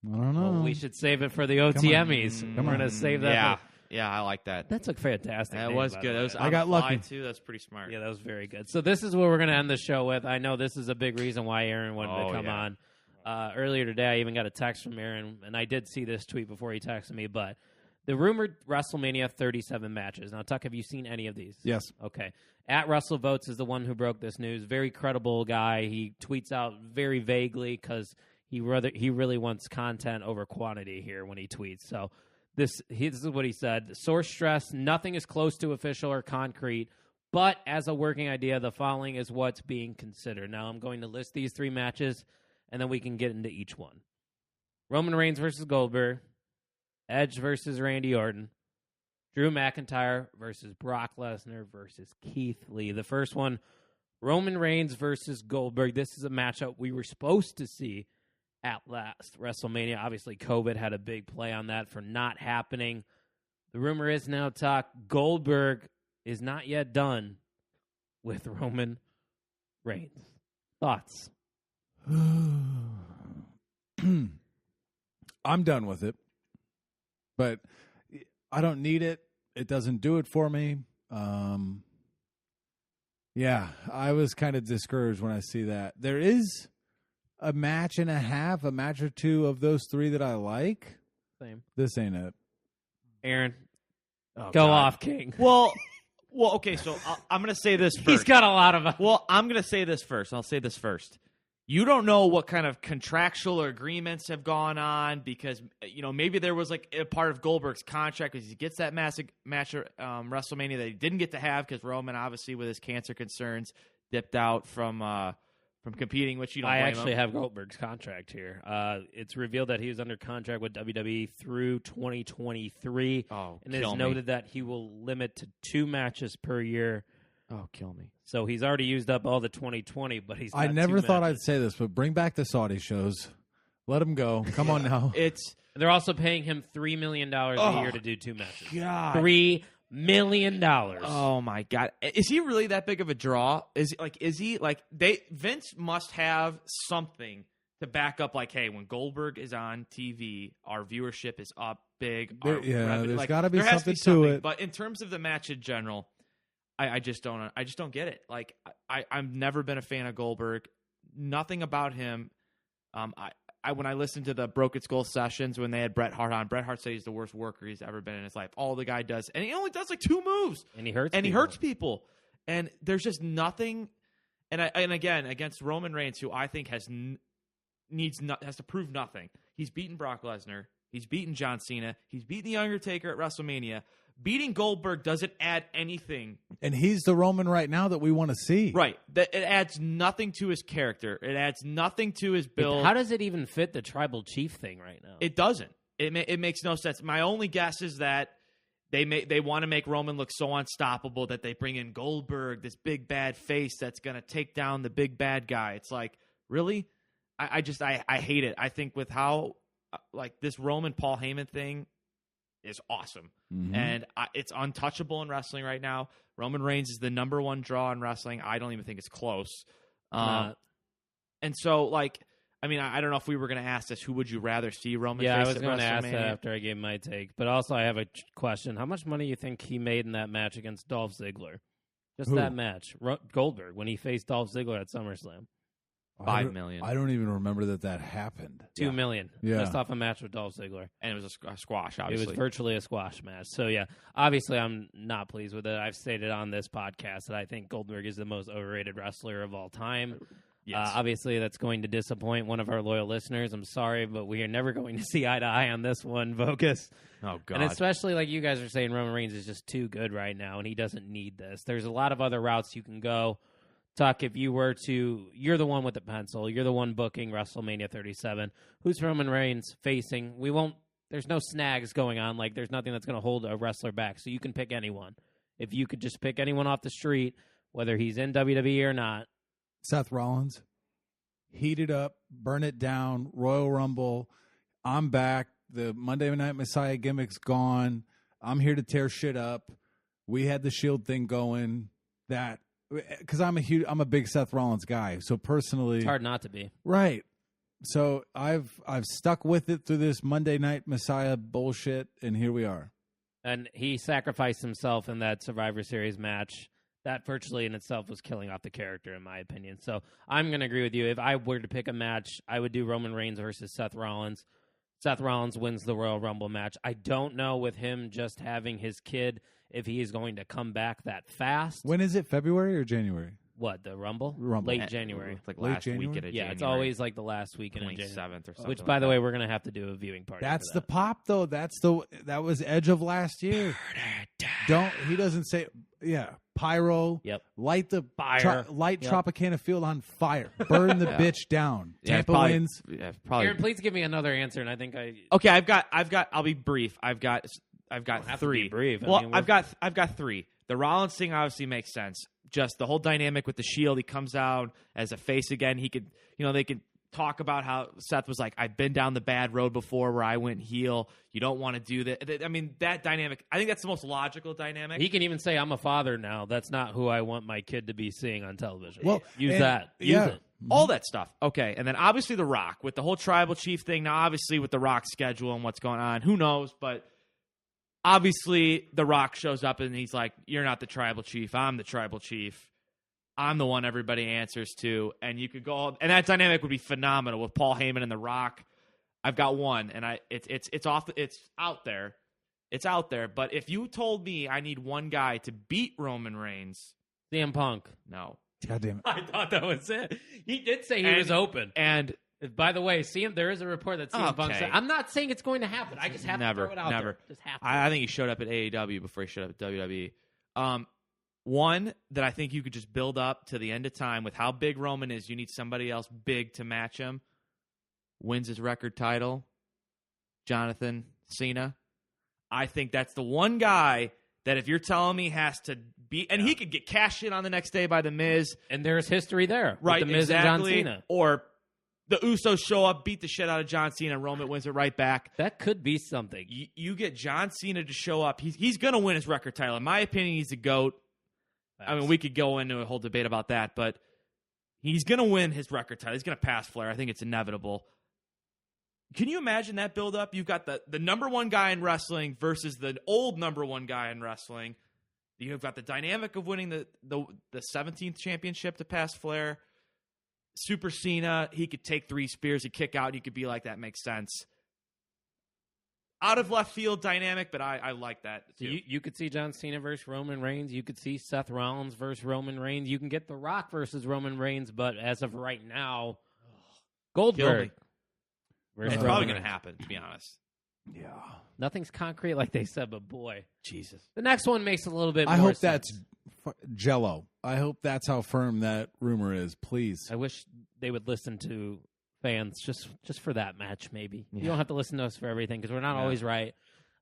I don't know. Well, we should save it for the OTMEs. We're going to save that. Yeah. Yeah, I like that. That's a fantastic That name, was by good. the That way. was I got lucky. too. That's pretty smart. Yeah, that was very good. So this is what we're going to end the show with. I know this is a big reason why Aaron wanted to come on. Earlier today, I even got a text from Aaron, and I did see this tweet before he texted me, but the rumored WrestleMania 37 matches. Now, Tuck, have you seen any of these? Yes. Okay. At WrestleVotes is the one who broke this news. Very credible guy. He tweets out very vaguely because he really wants content over quantity here when he tweets. So this is what he said. Source stress, nothing is close to official or concrete, but as a working idea, the following is what's being considered. Now, I'm going to list these 3 matches, and then we can get into each one. Roman Reigns versus Goldberg, Edge versus Randy Orton, Drew McIntyre versus Brock Lesnar versus Keith Lee. The first one, Roman Reigns versus Goldberg. This is a matchup we were supposed to see at last WrestleMania. Obviously, COVID had a big play on that for not happening. The rumor is now, Tuck, Goldberg is not yet done with Roman Reigns. Thoughts? I'm done with it, but I don't need it. It doesn't do it for me. Yeah, I was kind of discouraged when I see that. There is a match and a half, a match or two of those 3 that I like. Same. This ain't it. Aaron, Oh, go God. off, King. Well, okay, so I'm going to say this first. He's got a lot of... Well, I'm going to say this first. I'll say this first. You don't know what kind of contractual agreements have gone on because, maybe there was like a part of Goldberg's contract because he gets that match at WrestleMania that he didn't get to have because Roman, obviously, with his cancer concerns, dipped out from competing, which you don't blame actually him. have Goldberg's contract here. It's revealed that he was under contract with WWE through 2023. Oh, and it is noted that he will limit to 2 matches per year. Oh, kill me. So he's already used up all the 2020, but he's got I never 2 thought matches. I'd say this, but bring back the Saudi shows. Let them go. Come on now. They're also paying him $3 million a year to do 2 matches. God. $3 million. Oh my God! Is he really that big of a draw? Vince must have something to back up. Like, hey, when Goldberg is on TV, our viewership is up big. There's got to be there has something be to it. But in terms of the match in general, I just don't get it. Like, I've never been a fan of Goldberg. Nothing about him. when I listened to the Broken Skull sessions when they had Bret Hart on, Bret Hart said he's the worst worker he's ever been in his life. All the guy does, and he only does like 2 moves, and he hurts people. And there's just nothing. And again, against Roman Reigns, who I think has to prove nothing. He's beaten Brock Lesnar. He's beaten John Cena. He's beaten The Undertaker at WrestleMania. Beating Goldberg doesn't add anything. And he's the Roman right now that we want to see. Right. It adds nothing to his character. It adds nothing to his build. How does it even fit the tribal chief thing right now? It doesn't. It makes no sense. My only guess is that they want to make Roman look so unstoppable that they bring in Goldberg, this big bad face that's going to take down the big bad guy. It's like, really? I hate it. I think with how this Roman Paul Heyman thing is awesome. Mm-hmm. And it's untouchable in wrestling right now. Roman Reigns is the number 1 draw in wrestling. I don't even think it's close. And so, I don't know if we were going to ask this. Who would you rather see Roman face at WrestleMania? Yeah, I was going to ask that after I gave my take. But also, I have a question. How much money do you think he made in that match against Dolph Ziggler? Just that match. Goldberg, when he faced Dolph Ziggler at SummerSlam. $5 million. I don't even remember that happened. $2 million. Yeah. Just off a match with Dolph Ziggler. And it was a squash, obviously. It was virtually a squash match. So, yeah, obviously I'm not pleased with it. I've stated on this podcast that I think Goldberg is the most overrated wrestler of all time. Yes. Obviously, that's going to disappoint one of our loyal listeners. I'm sorry, but we are never going to see eye to eye on this one, Vocus. Oh, God. And especially like you guys are saying, Roman Reigns is just too good right now, and he doesn't need this. There's a lot of other routes you can go. Tuck, if you were to, you're the one with the pencil. You're the one booking WrestleMania 37. Who's Roman Reigns facing? There's no snags going on. There's nothing that's going to hold a wrestler back. So you can pick anyone. If you could just pick anyone off the street, whether he's in WWE or not. Seth Rollins. Heat it up. Burn it down. Royal Rumble. I'm back. The Monday Night Messiah gimmick's gone. I'm here to tear shit up. We had the Shield thing going. Because I'm a big Seth Rollins guy, so personally, It's hard not to be. Right. So I've stuck with it through this Monday Night Messiah bullshit, and here we are. And he sacrificed himself in that Survivor Series match. That virtually in itself was killing off the character, in my opinion. So I'm going to agree with you. If I were to pick a match, I would do Roman Reigns versus Seth Rollins. Seth Rollins wins the Royal Rumble match. I don't know with him just having his kid if he is going to come back that fast. When is it, February or January? What, the Rumble? Rumble. Late January. It's like Late last January? weekend of Yeah, January. it's always like the last weekend in January. 27th or something. Which, by the way, we're going to have to do a viewing party. That's for the that. pop, though. That was Edge of last year. He doesn't say, pyro. Yep. Light the Fire. light Yep. Tropicana Field on fire. Burn the bitch down. Tampa wins. Yeah, probably. Aaron, please give me another answer, and I think I... Okay, I've got. I'll be brief. I've got have to 3. be brief. Well, I've got 3. The Rollins thing obviously makes sense. Just the whole dynamic with the Shield. He comes out as a face again. He could, they could talk about how Seth was like, I've been down the bad road before where I went heel. You don't want to do that. I mean, that dynamic, I think that's the most logical dynamic. He can even say, I'm a father now. That's not who I want my kid to be seeing on television. Well, use and- that. Use yeah. it. All that stuff. Okay. And then obviously The Rock with the whole tribal chief thing. Now, obviously with The Rock's schedule and what's going on, who knows? But obviously The Rock shows up and he's like, you're not the tribal chief. I'm the tribal chief. I'm the one everybody answers to. And you could go, and that dynamic would be phenomenal with Paul Heyman and The Rock. I've got one, and it's out there. It's out there. But if you told me I need one guy to beat Roman Reigns, CM Punk. no. God damn it. I thought that was it. He did say he was open. And By the way, there is a report that CM Punk Okay. said, I'm not saying it's going to happen. I just have to throw it out there. Just have to. I think he showed up at AEW before he showed up at WWE. One that I think you could just build up to the end of time with how big Roman is. You need somebody else big to match him. Wins his record title. Jonathan Cena. I think that's the one guy that if you're telling me has to beat, and he could get cashed in on the next day by The Miz. And there's history there. Right, With The Miz exactly. and John Cena. Or the Usos show up, beat the shit out of John Cena, and Roman wins it right back. That could be something. You get John Cena to show up. He's going to win his record title. In my opinion, he's the GOAT. I mean, we could go into a whole debate about that, but he's going to win his record title. He's going to pass Flair. I think it's inevitable. Can you imagine that build-up? You've got the number one guy in wrestling versus the old number one guy in wrestling. You've got the dynamic of winning the 17th championship to pass Flair. Super Cena, he could take 3 spears and kick out, and you could be like, that makes sense. Out of left field dynamic, but I like that. So you could see John Cena versus Roman Reigns. You could see Seth Rollins versus Roman Reigns. You can get The Rock versus Roman Reigns, but as of right now, Goldberg. It's probably going to happen, to be honest. Yeah. Nothing's concrete like they said, but boy. Jesus. The next one makes a little bit more I hope sense. that's Jello. I hope that's how firm that rumor is, please. I wish they would listen to fans just for that match, maybe. Yeah. You don't have to listen to us for everything because we're not always right,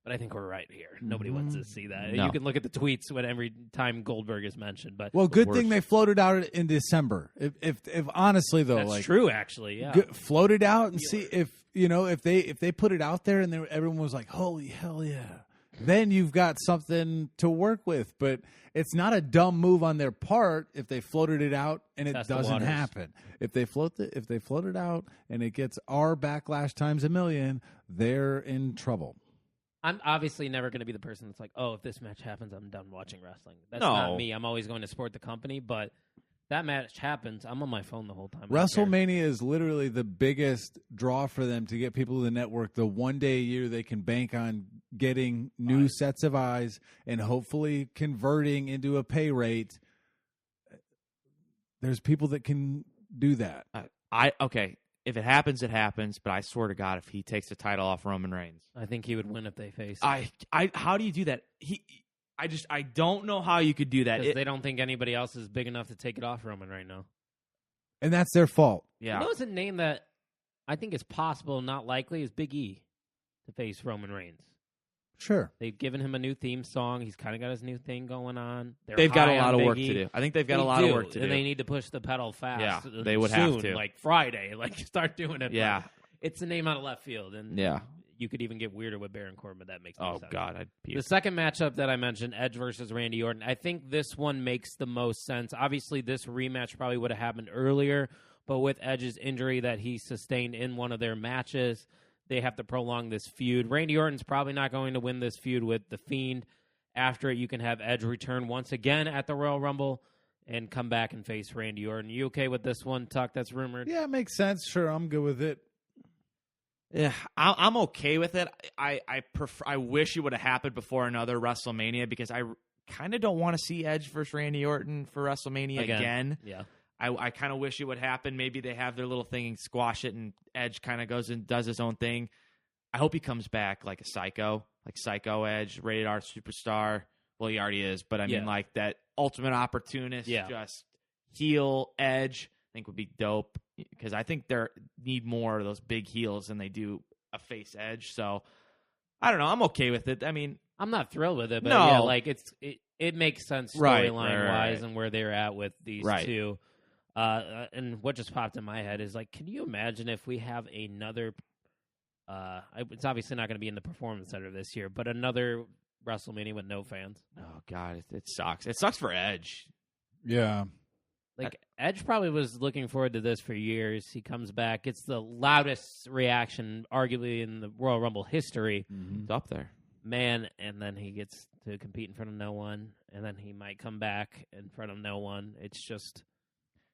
but I think we're right here. Nobody wants to see that. No. You can look at the tweets when every time Goldberg is mentioned. But Well, good thing they floated out in December. If honestly though, that's like true, actually. Yeah, float it out and see if if they put it out there and everyone was like, holy hell yeah, then you've got something to work with. But it's not a dumb move on their part if they floated it out and it doesn't happen. If they float it out and it gets our backlash times a million, they're in trouble. I'm obviously never going to be the person that's like, oh, if this match happens, I'm done watching wrestling. That's not me. I'm always going to support the company, but that match happens, I'm on my phone the whole time. WrestleMania is literally the biggest draw for them to get people to the network. The one day a year they can bank on getting new sets of eyes and hopefully converting into a pay rate. There's people that can do that. Okay. If it happens, it happens. But I swear to God, if he takes the title off Roman Reigns, I think he would win if they face. How do you do that? I don't know how you could do that. Because they don't think anybody else is big enough to take it off Roman right now. And that's their fault. Yeah. You know, it's a name that I think is possible, not likely, is Big E to face Roman Reigns. Sure. They've given him a new theme song. He's kind of got his new thing going on. They've got a lot of work to do. I think they've got a lot of work to do. And they need to push the pedal fast. Yeah, they would soon, have to. Like Friday. Like, start doing it. Yeah. But it's a name out of left field. And yeah. You could even get weirder with Baron Corbin, but that makes no sense. Oh, God. The second matchup that I mentioned, Edge versus Randy Orton, I think this one makes the most sense. Obviously, this rematch probably would have happened earlier, but with Edge's injury that he sustained in one of their matches, they have to prolong this feud. Randy Orton's probably not going to win this feud with The Fiend. After it, you can have Edge return once again at the Royal Rumble and come back and face Randy Orton. You okay with this one, Tuck? That's rumored. Yeah, it makes sense. Sure, I'm good with it. Yeah, I'm okay with it. I wish it would have happened before another WrestleMania because I kind of don't want to see Edge versus Randy Orton for WrestleMania again. Yeah. I kind of wish it would happen. Maybe they have their little thing and squash it, and Edge kind of goes and does his own thing. I hope he comes back like a psycho, like Psycho Edge, rated R superstar. Well, he already is, but I mean like that ultimate opportunist, just heel Edge. I think would be dope because I think they need more of those big heels than they do a face Edge. So I don't know. I'm okay with it. I mean, I'm not thrilled with it, but no. yeah, like it makes sense storyline right. wise and where they're at with these two. And what just popped in my head is like, can you imagine if we have another? It's obviously not going to be in the Performance Center this year, but another WrestleMania with no fans. Oh God, it sucks. It sucks for Edge. Yeah. Like, Edge probably was looking forward to this for years. He comes back. It's the loudest reaction, arguably, in the Royal Rumble history. Mm-hmm. It's up there. Man, and then he gets to compete in front of no one, and then he might come back in front of no one. It's just...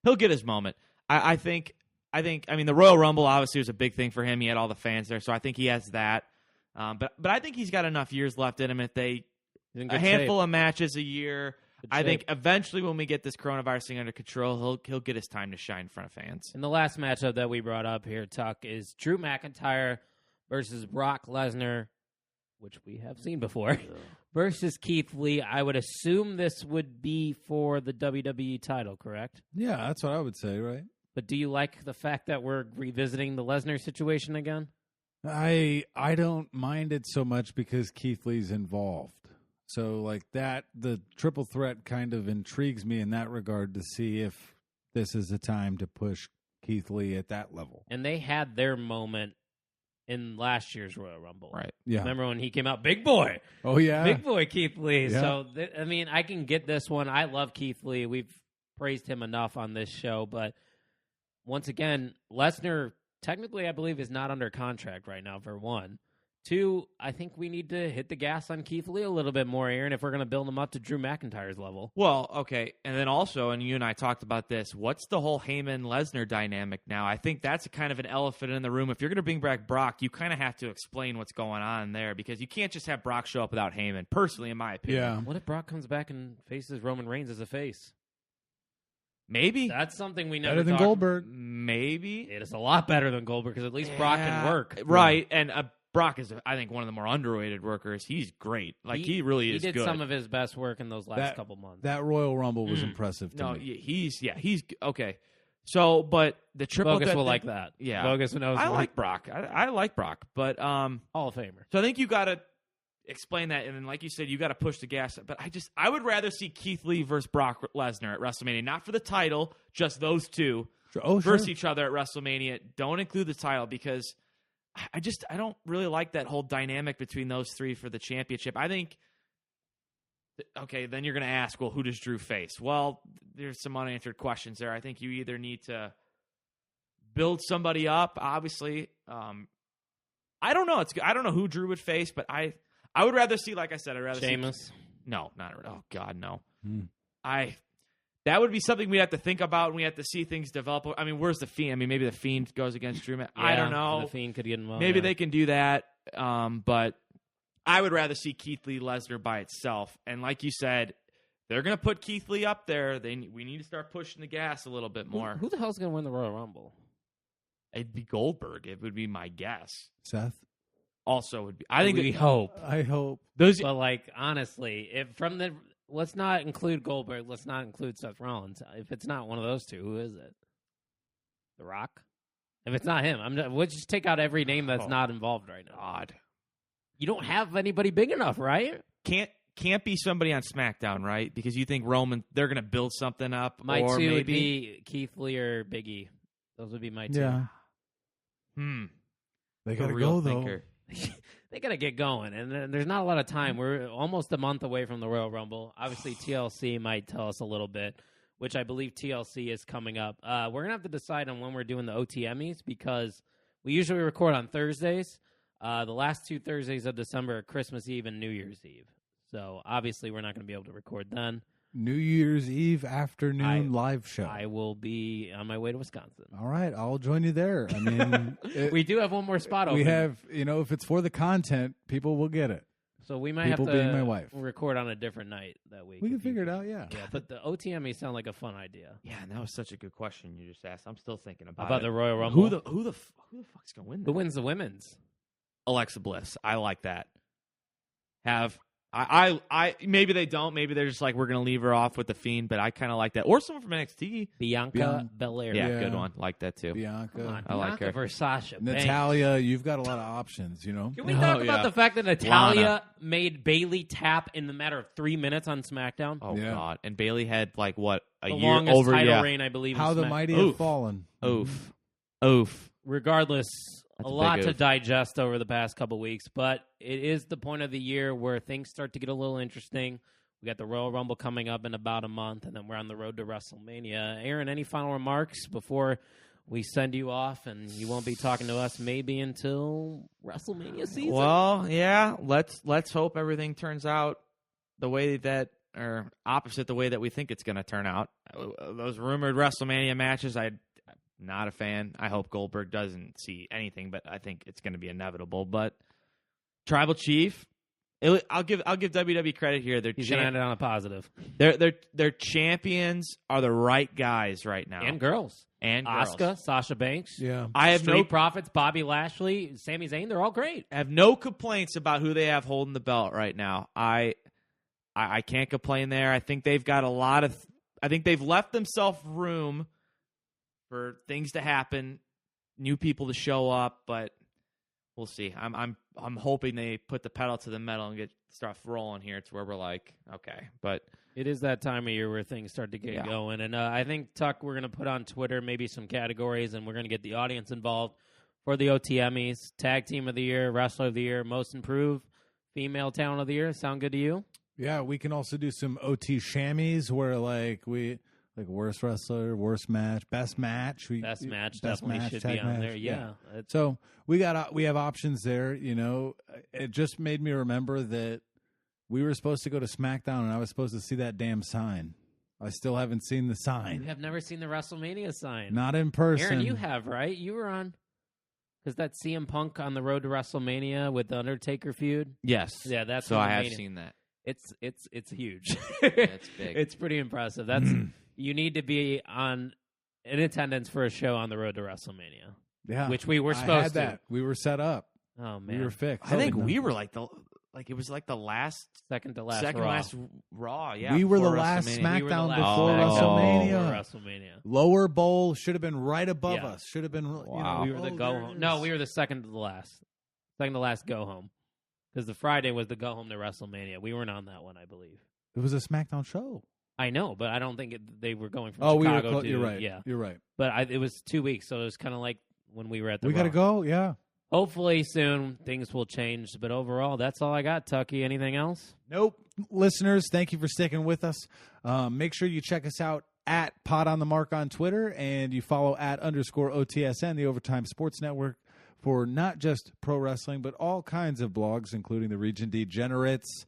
He'll get his moment. I think, I mean, the Royal Rumble obviously was a big thing for him. He had all the fans there, so I think he has that. But I think he's got enough years left in him. If a handful of matches a year... I think eventually when we get this coronavirus thing under control, he'll get his time to shine in front of fans. And the last matchup that we brought up here, Tuck, is Drew McIntyre versus Brock Lesnar, which we have seen before, versus Keith Lee. I would assume this would be for the WWE title, correct? Yeah, that's what I would say, right? But do you like the fact that we're revisiting the Lesnar situation again? I don't mind it so much because Keith Lee's involved. So, like that, the triple threat kind of intrigues me in that regard to see if this is a time to push Keith Lee at that level. And they had their moment in last year's Royal Rumble. Right. Yeah. Remember when he came out? Big boy. Oh, yeah. Big boy Keith Lee. Yeah. So, I mean, I can get this one. I love Keith Lee. We've praised him enough on this show. But once again, Lesnar, technically, I believe, is not under contract right now, for one. 2, I think we need to hit the gas on Keith Lee a little bit more, Aaron, if we're going to build him up to Drew McIntyre's level. Well, okay. And then also, and you and I talked about this, what's the whole Heyman-Lesnar dynamic now? I think that's kind of an elephant in the room. If you're going to bring back Brock, you kind of have to explain what's going on there because you can't just have Brock show up without Heyman, personally, in my opinion. Yeah. What if Brock comes back and faces Roman Reigns as a face? Maybe. That's something we never Better than talked Goldberg. Maybe. It is a lot better than Goldberg because at least Brock can work. Right. And Brock is, I think, one of the more underrated workers. He's great. Like, he really is good. He did some of his best work in those last couple months. That Royal Rumble was impressive to me. He's okay. So, but the triple Bogus threat will thing, like that. Yeah. Bogus knows. I like Brock. I like Brock. But Hall of Famer. so I think you got to explain that, and then, like you said, you got to push the gas. But I would rather see Keith Lee versus Brock Lesnar at WrestleMania, not for the title, just those two versus each other at WrestleMania. Don't include the title because I don't really like that whole dynamic between those three for the championship. I think, okay, then you're going to ask, well, who does Drew face? Well, there's some unanswered questions there. I think you either need to build somebody up, obviously. I don't know. I don't know who Drew would face, but I would rather see, like I said, I'd rather Sheamus. see. No, not. Oh God, no. That would be something we'd have to think about, and we have to see things develop. I mean, where's the Fiend? I mean, maybe the Fiend goes against Drew. I don't know. The Fiend could get involved. Maybe they can do that, but I would rather see Keith Lee Lesnar by itself. And like you said, they're going to put Keith Lee up there. We need to start pushing the gas a little bit more. Who the hell's going to win the Royal Rumble? It'd be Goldberg. It would be my guess. Seth? Also would be. I think we hope. I hope. Those. But like honestly, let's not include Goldberg. Let's not include Seth Rollins. If it's not one of those two, who is it? The Rock. If it's not him, we'll just take out every name that's not involved right now. God. You don't have anybody big enough, right? Can't be somebody on SmackDown, right? Because you think Roman, they're going to build something up. My or two maybe would be Keith Lee or Big E. Those would be my two. Yeah. They got to go, though. They got to get going, and there's not a lot of time. We're almost a month away from the Royal Rumble. Obviously, TLC might tell us a little bit, which I believe TLC is coming up. We're going to have to decide on when we're doing the OTMEs because we usually record on Thursdays. The last 2 Thursdays of December are Christmas Eve and New Year's Eve. So, obviously, we're not going to be able to record then. New Year's Eve afternoon live show. I will be on my way to Wisconsin. All right, I'll join you there. I mean, we do have one more spot open. We have, if it's for the content, people will get it. So we might people have to being my wife. record on a different night that week. We can figure it out, yeah. Yeah, but the OTME sound like a fun idea. Yeah, and that was such a good question you just asked. I'm still thinking about the Royal Rumble. Who the fuck's gonna win? Who wins the women's? Alexa Bliss. I like that. I maybe they don't. Maybe they're just like, we're going to leave her off with the Fiend, but I kind of like that. Or someone from NXT. Bianca Belair. Yeah, good one. Like that too. Bianca. I like her. Versus Sasha Natalya, Banks. you've got a lot of options, Can we talk about the fact that Natalya made Bayley tap in the matter of 3 minutes on SmackDown? Oh, God. And Bayley had, like, what, a the year longest over? title reign, I believe. How the mighty have fallen. Oof. Regardless, That's a lot to oof. digest over the past couple weeks, but it is the point of the year where things start to get a little interesting. We got the Royal Rumble coming up in about a month, and then we're on the road to WrestleMania. Aaron, any final remarks before we send you off, and you won't be talking to us maybe until WrestleMania season? Well, yeah. Let's hope everything turns out the way that, or opposite the way that we think it's going to turn out. Those rumored WrestleMania matches, I'm not a fan. I hope Goldberg doesn't see anything, but I think it's going to be inevitable. But Tribal Chief, I'll give WWE credit here. He's going to end it on a positive. Their champions are the right guys right now, And girls. Asuka, Sasha Banks. Yeah. I have Street Profits, Bobby Lashley, Sami Zayn. They're all great. I have no complaints about who they have holding the belt right now. I can't complain there. I think they've got I think they've left themselves room for things to happen, new people to show up, but we'll see. I'm hoping they put the pedal to the metal and get stuff rolling here. It's where we're like, okay, but it is that time of year where things start to get going. And I think, Tuck, we're going to put on Twitter maybe some categories, and we're going to get the audience involved for the OTMEs. Tag Team of the Year, Wrestler of the Year, Most Improved, Female Talent of the Year. Sound good to you? Yeah, we can also do some OT chamois where, like, like worst wrestler, worst match, best match. Best match definitely should be on there. Yeah. So we have options there. You know, it just made me remember that we were supposed to go to SmackDown, and I was supposed to see that damn sign. I still haven't seen the sign. You have never seen the WrestleMania sign. Not in person. Aaron, you have, right? You were on. Because that CM Punk on the road to WrestleMania with the Undertaker feud? Yes. Yeah, that's so I have seen that. It's huge. It's big. It's pretty impressive. That's you need to be in attendance for a show on the road to WrestleMania. Yeah. Which we were supposed to. We were set up. Oh man. We were fixed. I think we were it was like the second to last Raw. Yeah. We were the last SmackDown before WrestleMania. Lower bowl should have been right above us. Should have been. Wow. We were the go home. No, we were the second to the last. Second to last go home. Because the Friday was the go home to WrestleMania. We weren't on that one, I believe. It was a SmackDown show. I know, but I don't think they were going from Chicago to. You're right. Yeah, you're right. But it was 2 weeks, so it was kind of like when we were at the. We got to go. Yeah. Hopefully soon things will change, but overall, that's all I got. Tucky, anything else? Nope. Listeners, thank you for sticking with us. Make sure you check us out at Pod on the Mark on Twitter, and you follow at _OTSN, the Overtime Sports Network, for not just pro wrestling, but all kinds of blogs, including the Region Degenerates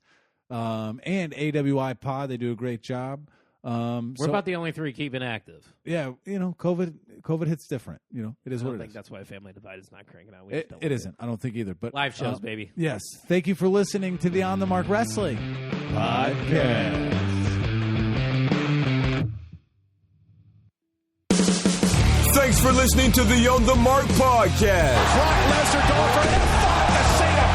and AWI Pod. They do a great job. We're about the only three keeping active. Yeah, COVID hits different. It is what it is. I don't think that's why Family Divide is not cranking out. It isn't. I don't think either. But live shows, baby. Yes. Thank you for listening to the On the Mark Wrestling Podcast. Thanks for listening to the On the Mark Podcast. Brock Lesnar going for F5 to Cena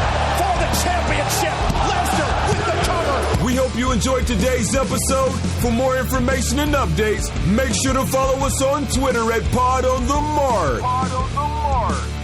for the championship. Lesnar with the cover. We hope you enjoyed today's episode. For more information and updates, make sure to follow us on Twitter at Pod on the Mark. Pod on the Mark.